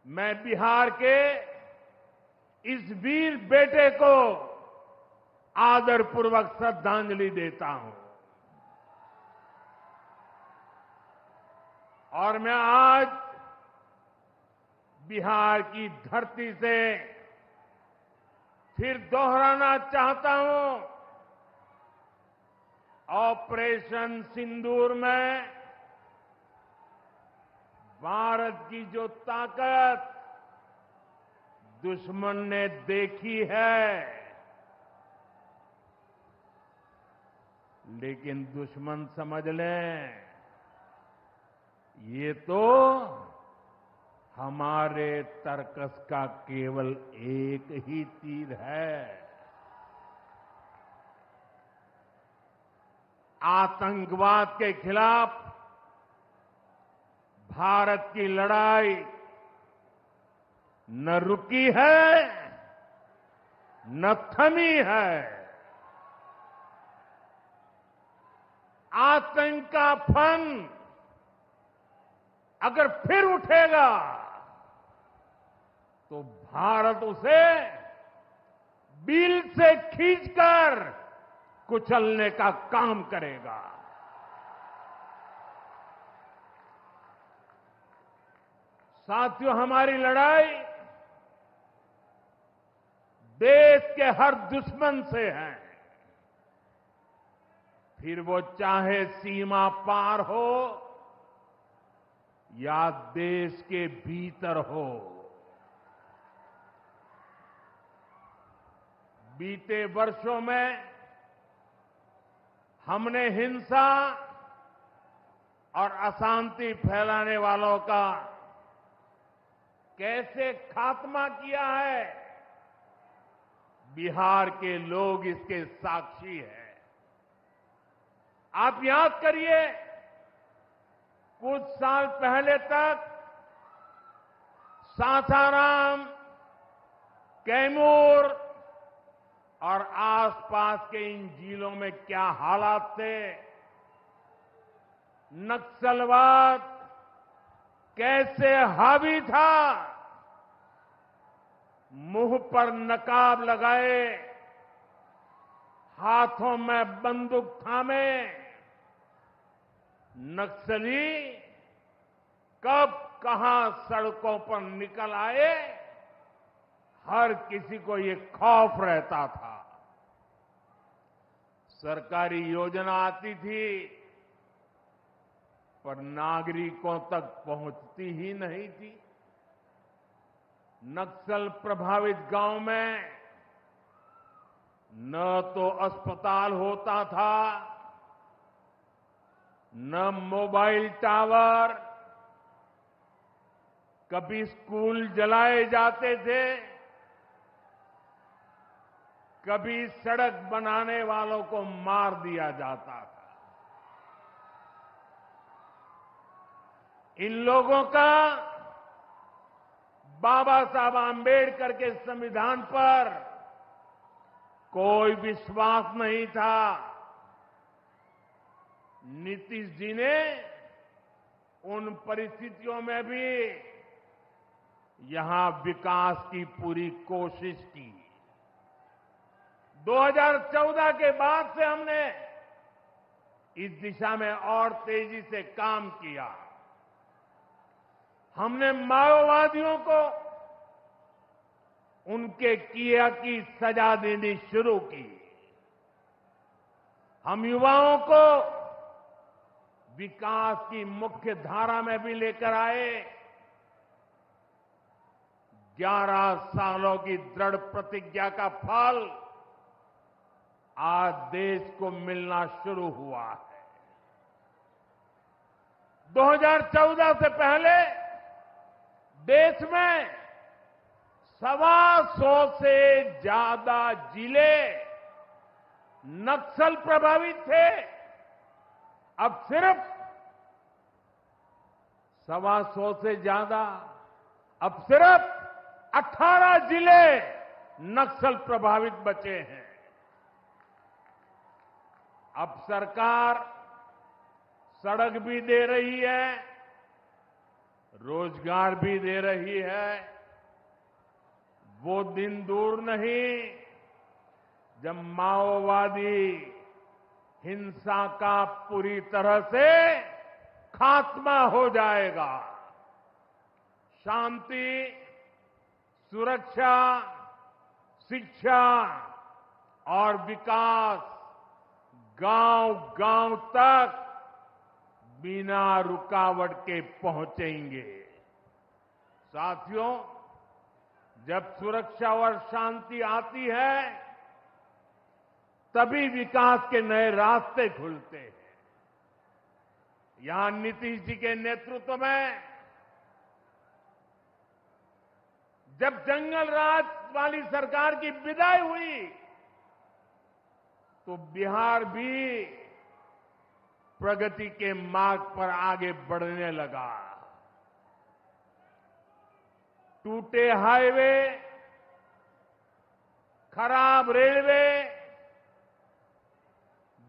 मैं बिहार के इस वीर बेटे को आदरपूर्वक श्रद्धांजलि देता हूं और मैं आज बिहार की धरती से फिर दोहराना चाहता हूं, ऑपरेशन सिंदूर में भारत की जो ताकत दुश्मन ने देखी है, लेकिन दुश्मन समझ लें ये तो हमारे तर्कस का केवल एक ही तीर है। आतंकवाद के खिलाफ भारत की लड़ाई न रुकी है न थमी है। आतंक का फन अगर फिर उठेगा तो भारत उसे बिल से खींचकर कुचलने का काम करेगा। साथियों, हमारी लड़ाई देश के हर दुश्मन से है, फिर वो चाहे सीमा पार हो या देश के भीतर हो। बीते वर्षों में हमने हिंसा और अशांति फैलाने वालों का कैसे खात्मा किया है, बिहार के लोग इसके साक्षी हैं। आप याद करिए, कुछ साल पहले तक सासाराम, कैमूर और आसपास के इन जिलों में क्या हालात थे। नक्सलवाद कैसे हावी था, मुंह पर नकाब लगाए, हाथों में बंदूक थामे नक्सली कब कहां सड़कों पर निकल आए, हर किसी को ये खौफ रहता था। सरकारी योजना आती थी पर नागरिकों तक पहुंचती ही नहीं थी। नक्सल प्रभावित गांव में न तो अस्पताल होता था, न मोबाइल टावर, कभी स्कूल जलाए जाते थे, कभी सड़क बनाने वालों को मार दिया जाता था। इन लोगों का बाबा साहब आंबेडकर के संविधान पर कोई विश्वास नहीं था। नीतीश जी ने उन परिस्थितियों में भी यहां विकास की पूरी कोशिश की। 2014 के बाद से हमने इस दिशा में और तेजी से काम किया। हमने माओवादियों को उनके किया की सजा देनी शुरू की। हम युवाओं को विकास की मुख्य धारा में भी लेकर आए। 11 सालों की दृढ़ प्रतिज्ञा का फल आज देश को मिलना शुरू हुआ है। 2014 से पहले देश में 125 से ज्यादा जिले नक्सल प्रभावित थे। अब सिर्फ 125 से ज्यादा, अब सिर्फ 18 जिले नक्सल प्रभावित बचे हैं। अब सरकार सड़क भी दे रही है, रोजगार भी दे रही है। वो दिन दूर नहीं जब माओवादी हिंसा का पूरी तरह से खात्मा हो जाएगा। शांति, सुरक्षा, शिक्षा और विकास गांव-गांव तक बिना रुकावट के पहुंचेंगे। साथियों, जब सुरक्षा और शांति आती है, तभी विकास के नए रास्ते खुलते हैं। यहां नीतीश जी के नेतृत्व में जब जंगल राज वाली सरकार की विदाई हुई, तो बिहार भी प्रगति के मार्ग पर आगे बढ़ने लगा। टूटे हाईवे, खराब रेलवे,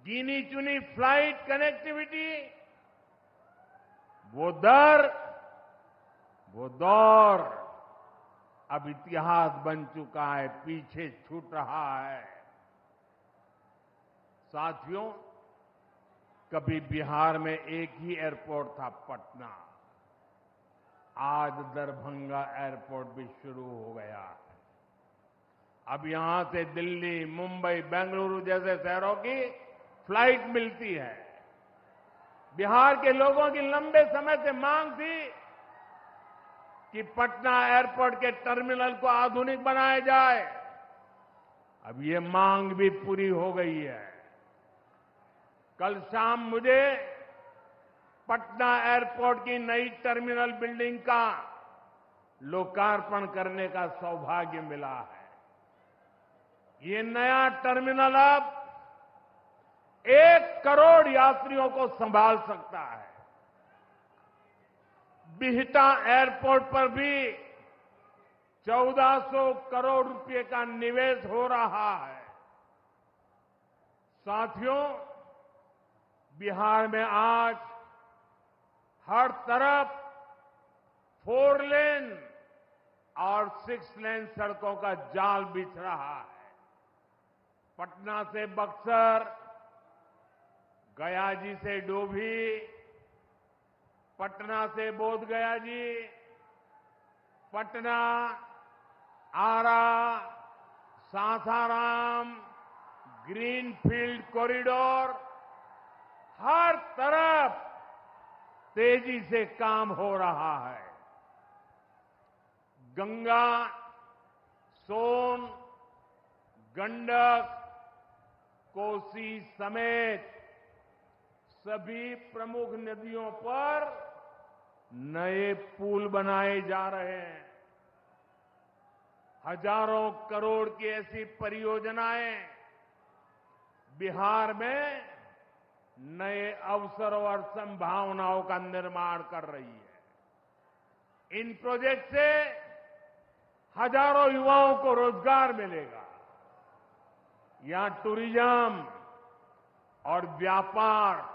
गिनी चुनी फ्लाइट कनेक्टिविटी, वो दौर अब इतिहास बन चुका है, पीछे छूट रहा है। साथियों, कभी बिहार में एक ही एयरपोर्ट था, पटना। आज दरभंगा एयरपोर्ट भी शुरू हो गया है। अब यहां से दिल्ली, मुंबई, बेंगलुरु जैसे शहरों की फ्लाइट मिलती है। बिहार के लोगों की लंबे समय से मांग थी कि पटना एयरपोर्ट के टर्मिनल को आधुनिक बनाया जाए। अब ये मांग भी पूरी हो गई है। कल शाम मुझे पटना एयरपोर्ट की नई टर्मिनल बिल्डिंग का लोकार्पण करने का सौभाग्य मिला है। ये नया टर्मिनल अब 1 करोड़ यात्रियों को संभाल सकता है। बिहटा एयरपोर्ट पर भी 1400 करोड़ रुपए का निवेश हो रहा है। साथियों, बिहार में आज हर तरफ 4 लेन और 6 लेन सड़कों का जाल बिछ रहा है। पटना से बक्सर, गया जी से डोभी, पटना से बोधगया जी, पटना, आरा, सासाराम, ग्रीनफील्ड कॉरिडोर, हर तरफ तेजी से काम हो रहा है। गंगा, सोन, गंडक, कोसी समेत सभी प्रमुख नदियों पर नए पुल बनाए जा रहे हैं। हजारों करोड़ की ऐसी परियोजनाएं बिहार में नए अवसरों और संभावनाओं का निर्माण कर रही है। इन प्रोजेक्ट से हजारों युवाओं को रोजगार मिलेगा। यहां टूरिज्म और व्यापार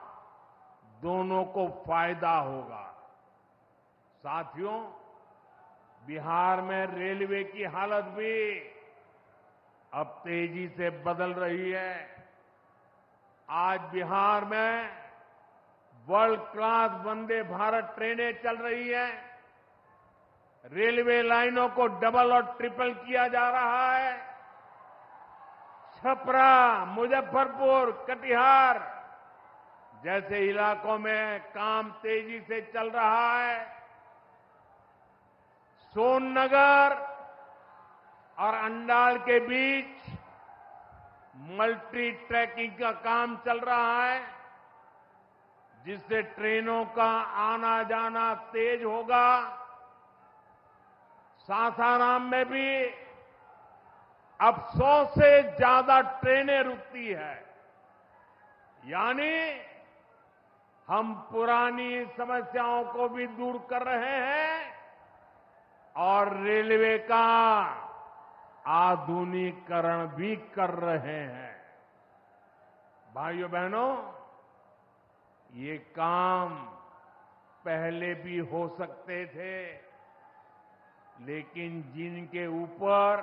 दोनों को फायदा होगा। साथियों, बिहार में रेलवे की हालत भी अब तेजी से बदल रही है। आज बिहार में वर्ल्ड क्लास वंदे भारत ट्रेनें चल रही हैं। रेलवे लाइनों को डबल और ट्रिपल किया जा रहा है। छपरा, मुजफ्फरपुर, कटिहार जैसे इलाकों में काम तेजी से चल रहा है। सोननगर और अंडाल के बीच मल्टी ट्रैकिंग का काम चल रहा है, जिससे ट्रेनों का आना जाना तेज होगा। सासाराम में भी अब 100 से ज्यादा ट्रेनें रुकती है। यानी हम पुरानी समस्याओं को भी दूर कर रहे हैं और रेलवे का आधुनिकीकरण भी कर रहे हैं। भाइयों बहनों, ये काम पहले भी हो सकते थे, लेकिन जिनके ऊपर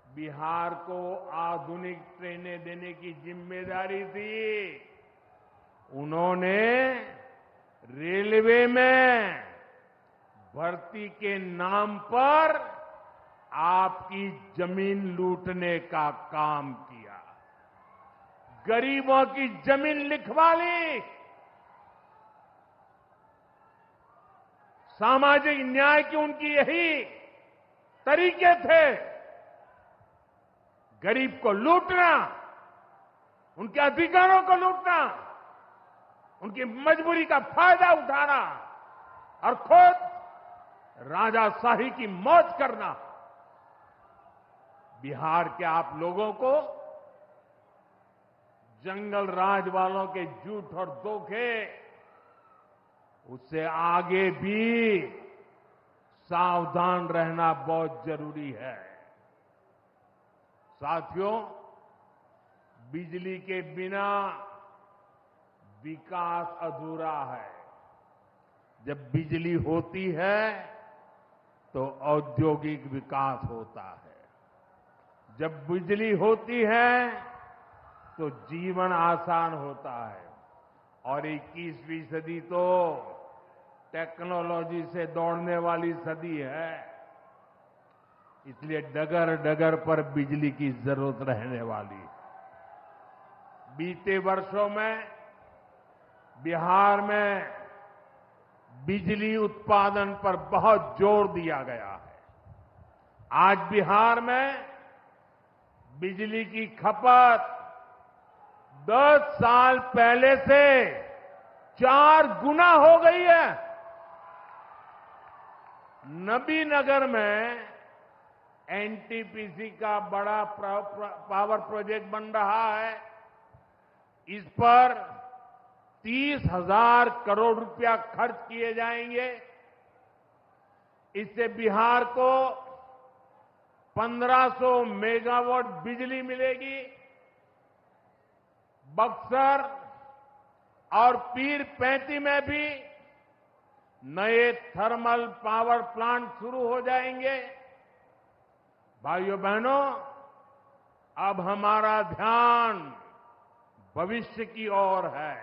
बिहार को आधुनिक ट्रेनें देने की जिम्मेदारी थी, उन्होंने रेलवे में भर्ती के नाम पर आपकी जमीन लूटने का काम किया, गरीबों की जमीन लिखवा ली। सामाजिक न्याय की उनकी यही तरीके थे, गरीब को लूटना, उनके अधिकारों को लूटना, उनकी मजबूरी का फायदा उठाना और खुद राजाशाही की मौज करना। बिहार के आप लोगों को जंगल राज वालों के झूठ और धोखे, उससे आगे भी सावधान रहना बहुत जरूरी है। साथियों, बिजली के बिना विकास अधूरा है। जब बिजली होती है तो औद्योगिक विकास होता है। जब बिजली होती है तो जीवन आसान होता है। और 21वीं सदी तो टेक्नोलॉजी से दौड़ने वाली सदी है, इसलिए डगर डगर पर बिजली की जरूरत रहने वाली है। बीते वर्षों में बिहार में बिजली उत्पादन पर बहुत जोर दिया गया है। आज बिहार में बिजली की खपत 10 साल पहले से 4 गुना हो गई है। नबीनगर में एनटीपीसी का बड़ा पावर प्रोजेक्ट बन रहा है। इस पर 30,000 करोड़ रुपया खर्च किए जाएंगे। इससे बिहार को 1500 मेगावाट बिजली मिलेगी। बक्सर और पीर पैंती में भी नए थर्मल पावर प्लांट शुरू हो जाएंगे। भाइयों बहनों, अब हमारा ध्यान भविष्य की ओर है।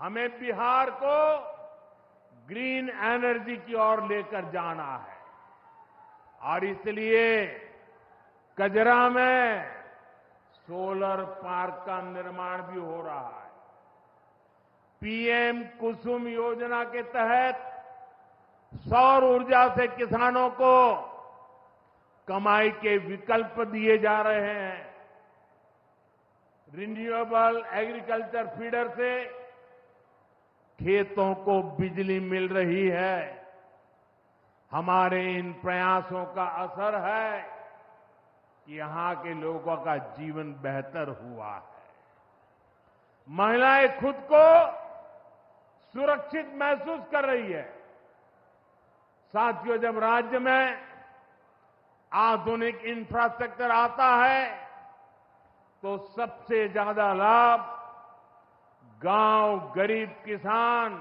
हमें बिहार को ग्रीन एनर्जी की ओर लेकर जाना है और इसलिए कजरा में सोलर पार्क का निर्माण भी हो रहा है। पीएम कुसुम योजना के तहत सौर ऊर्जा से किसानों को कमाई के विकल्प दिए जा रहे हैं। रिन्यूएबल एग्रीकल्चर फीडर से खेतों को बिजली मिल रही है। हमारे इन प्रयासों का असर है कि यहां के लोगों का जीवन बेहतर हुआ है। महिलाएं खुद को सुरक्षित महसूस कर रही है। साथियों, जब राज्य में आधुनिक इंफ्रास्ट्रक्चर आता है तो सबसे ज्यादा लाभ गांव, गरीब किसान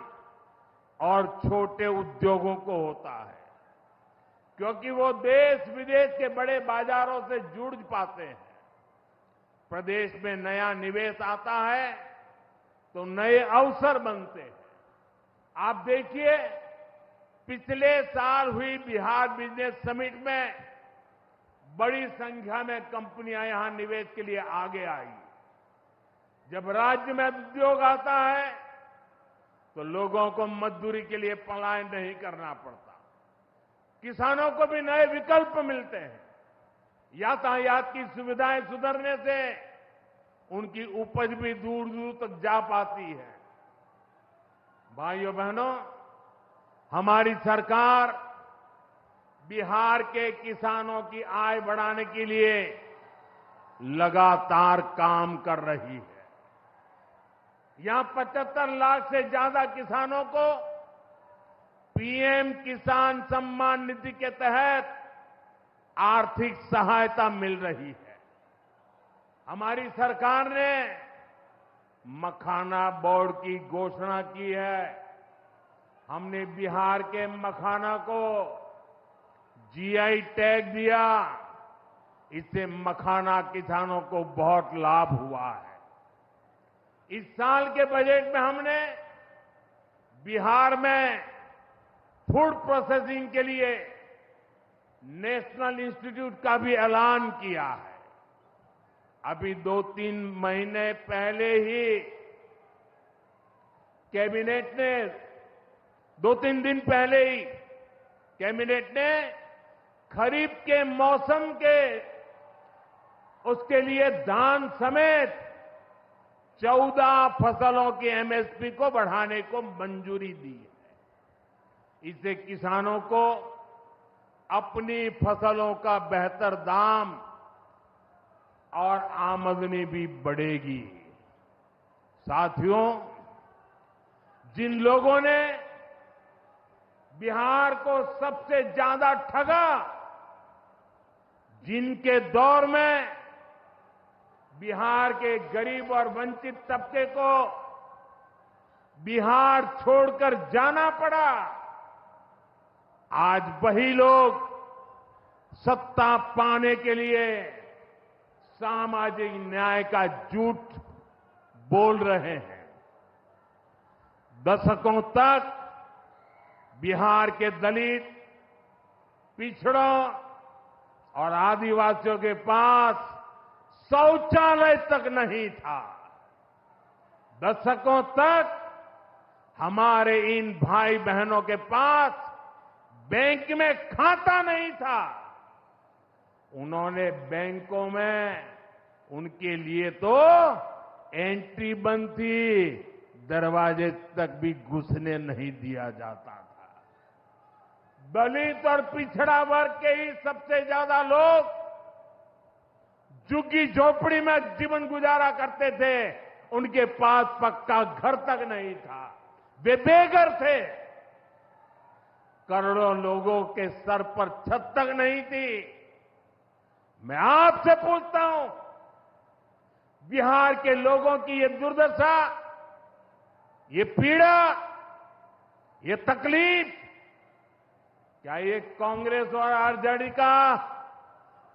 और छोटे उद्योगों को होता है, क्योंकि वो देश विदेश के बड़े बाजारों से जुड़ पाते हैं। प्रदेश में नया निवेश आता है तो नए अवसर बनते हैं। आप देखिए, पिछले साल हुई बिहार बिजनेस समिट में बड़ी संख्या में कंपनियां यहां निवेश के लिए आगे आई। जब राज्य में उद्योग आता है तो लोगों को मजदूरी के लिए पलायन नहीं करना पड़ता, किसानों को भी नए विकल्प मिलते हैं। यातायात की सुविधाएं सुधरने से उनकी उपज भी दूर दूर तक जा पाती है। भाइयों बहनों, हमारी सरकार बिहार के किसानों की आय बढ़ाने के लिए लगातार काम कर रही है। यहां 75 लाख से ज्यादा किसानों को पीएम किसान सम्मान निधि के तहत आर्थिक सहायता मिल रही है। हमारी सरकार ने मखाना बोर्ड की घोषणा की है। हमने बिहार के मखाना को जीआई टैग दिया। इससे मखाना किसानों को बहुत लाभ हुआ है। इस साल के बजट में हमने बिहार में फूड प्रोसेसिंग के लिए नेशनल इंस्टीट्यूट का भी ऐलान किया है। अभी 2-3 महीने पहले ही कैबिनेट ने 2-3 दिन पहले ही कैबिनेट ने खरीफ के मौसम के उसके लिए धान समेत 14 फसलों की एमएसपी को बढ़ाने को मंजूरी दी है। इससे किसानों को अपनी फसलों का बेहतर दाम और आमदनी भी बढ़ेगी। साथियों, जिन लोगों ने बिहार को सबसे ज्यादा ठगा, जिनके दौर में बिहार के गरीब और वंचित तबके को बिहार छोड़कर जाना पड़ा, आज वही लोग सत्ता पाने के लिए सामाजिक न्याय का झूठ बोल रहे हैं। दशकों तक बिहार के दलित, पिछड़ों और आदिवासियों के पास शौचालय तक नहीं था। दशकों तक हमारे इन भाई बहनों के पास बैंक में खाता नहीं था। उन्होंने बैंकों में उनके लिए तो एंट्री बंद थी, दरवाजे तक भी घुसने नहीं दिया जाता था। दलित और पिछड़ा वर्ग के ही सबसे ज्यादा लोग झुग्गी झोपड़ी में जीवन गुजारा करते थे। उनके पास पक्का घर तक नहीं था, वे बेघर थे। करोड़ों लोगों के सर पर छत तक नहीं थी। मैं आपसे पूछता हूं, बिहार के लोगों की ये दुर्दशा, ये पीड़ा, ये तकलीफ, क्या ये कांग्रेस और आरजेडी का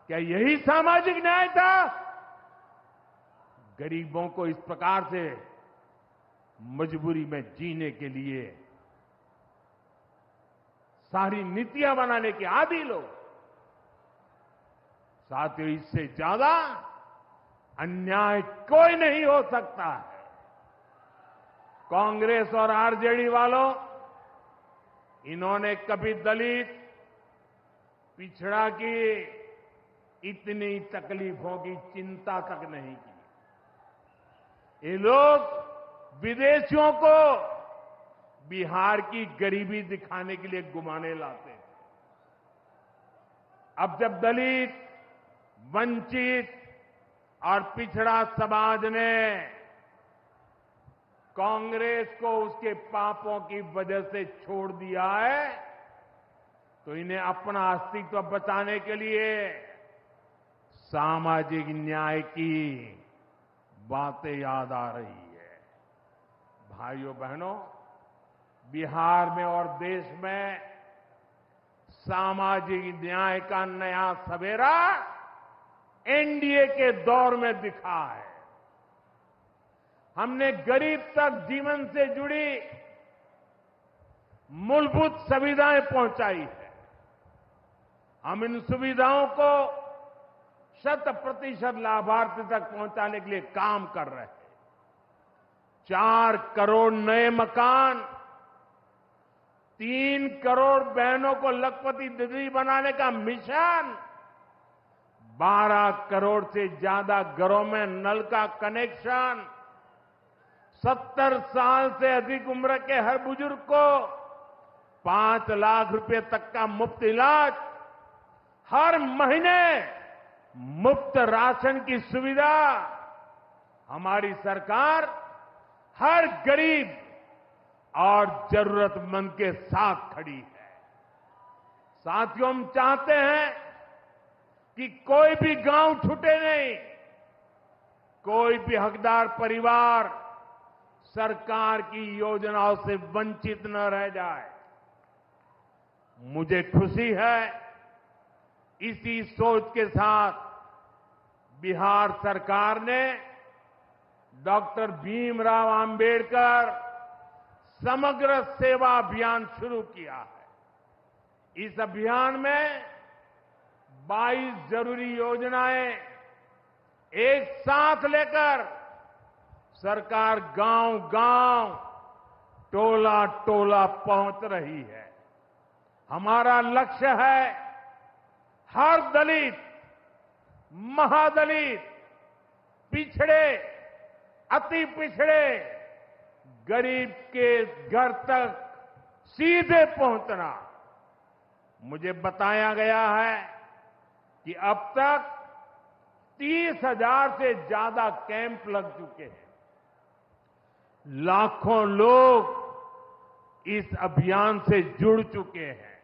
क्या यही सामाजिक न्याय था? गरीबों को इस प्रकार से मजबूरी में जीने के लिए सारी नीतियां बनाने के आदी लोग। साथियों, इससे ज्यादा अन्याय कोई नहीं हो सकता है। कांग्रेस और आरजेडी वालों, इन्होंने कभी दलित, पिछड़ा की इतनी तकलीफों की चिंता तक नहीं की। ये लोग विदेशियों को बिहार की गरीबी दिखाने के लिए घुमाने लाते हैं। अब जब दलित, वंचित और पिछड़ा समाज ने कांग्रेस को उसके पापों की वजह से छोड़ दिया है, तो इन्हें अपना अस्तित्व बचाने के लिए सामाजिक न्याय की बातें याद आ रही है। भाइयों बहनों, बिहार में और देश में सामाजिक न्याय का नया सवेरा एनडीए के दौर में दिखा है। हमने गरीब तक जीवन से जुड़ी मूलभूत सुविधाएं पहुंचाई है। हम इन सुविधाओं को 100% लाभार्थी तक पहुंचाने के लिए काम कर रहे हैं। 4 करोड़ नए मकान, 3 करोड़ बहनों को लखपति दीदी बनाने का मिशन, 12 करोड़ से ज्यादा घरों में नल का कनेक्शन, 70 साल से अधिक उम्र के हर बुजुर्ग को 5 लाख रुपए तक का मुफ्त इलाज, हर महीने मुफ्त राशन की सुविधा। हमारी सरकार हर गरीब और जरूरतमंद के साथ खड़ी है। साथियों, हम चाहते हैं कि कोई भी गांव छूटे नहीं, कोई भी हकदार परिवार सरकार की योजनाओं से वंचित न रह जाए। मुझे खुशी है इसी सोच के साथ बिहार सरकार ने डॉक्टर भीमराव अंबेडकर समग्र सेवा अभियान शुरू किया है। इस अभियान में 22 जरूरी योजनाएं एक साथ लेकर सरकार गांव-गांव, टोला-टोला पहुंच रही है। हमारा लक्ष्य है हर दलित, महादलित, पिछड़े, अति पिछड़े, गरीब के घर तक सीधे पहुंचना। मुझे बताया गया है कि अब तक 30,000 से ज्यादा कैंप लग चुके हैं। लाखों लोग इस अभियान से जुड़ चुके हैं।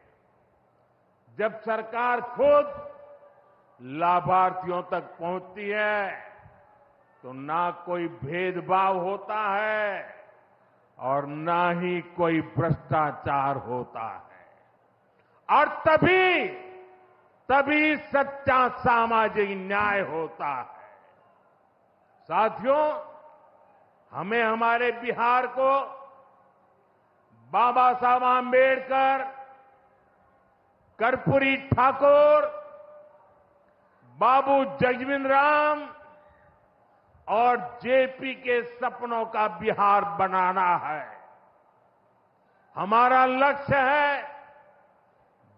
जब सरकार खुद लाभार्थियों तक पहुंचती है तो ना कोई भेदभाव होता है और ना ही कोई भ्रष्टाचार होता है और तभी सच्चा सामाजिक न्याय होता है। साथियों, हमें हमारे बिहार को बाबा साहब आंबेडकर, कर्पूरी ठाकुर, बाबू जगजीवन राम और जेपी के सपनों का बिहार बनाना है। हमारा लक्ष्य है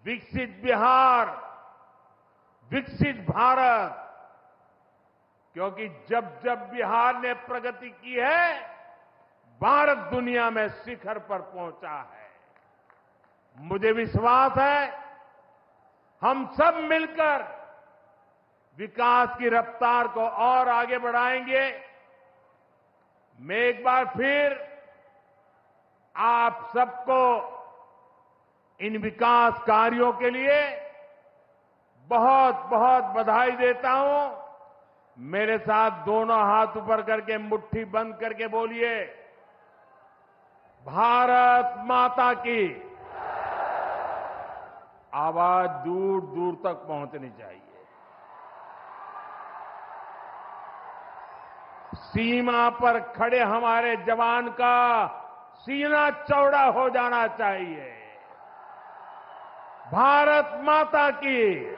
विकसित बिहार, विकसित भारत, क्योंकि जब जब बिहार ने प्रगति की है, भारत दुनिया में शिखर पर पहुंचा है। मुझे विश्वास है हम सब मिलकर विकास की रफ्तार को और आगे बढ़ाएंगे। मैं एक बार फिर आप सबको इन विकास कार्यों के लिए बहुत बहुत बधाई देता हूं। मेरे साथ दोनों हाथ ऊपर करके मुट्ठी बंद करके बोलिए, भारत माता की। आवाज दूर दूर तक पहुंचनी चाहिए। सीमा पर खड़े हमारे जवान का सीना चौड़ा हो जाना चाहिए। भारत माता की,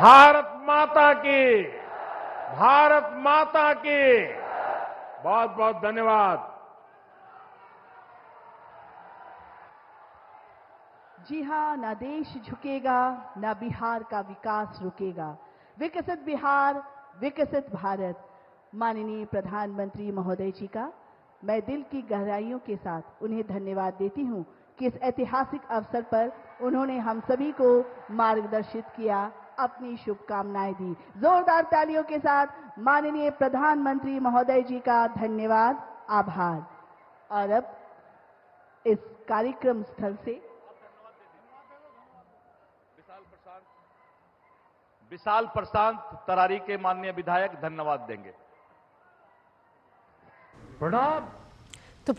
भारत माता की, भारत माता की। बहुत बहुत धन्यवाद। जी हां, ना देश झुकेगा, ना बिहार का विकास रुकेगा। विकसित बिहार, विकसित भारत। माननीय प्रधानमंत्री महोदय जी का मैं दिल की गहराइयों के साथ उन्हें धन्यवाद देती हूं कि इस ऐतिहासिक अवसर पर उन्होंने हम सभी को मार्गदर्शित किया, अपनी शुभकामनाएं दी। जोरदार तालियों के साथ माननीय प्रधानमंत्री महोदय जी का धन्यवाद, आभार। और अब इस कार्यक्रम स्थल से विशाल प्रशांत तरारी के माननीय विधायक धन्यवाद देंगे। प्रणाम।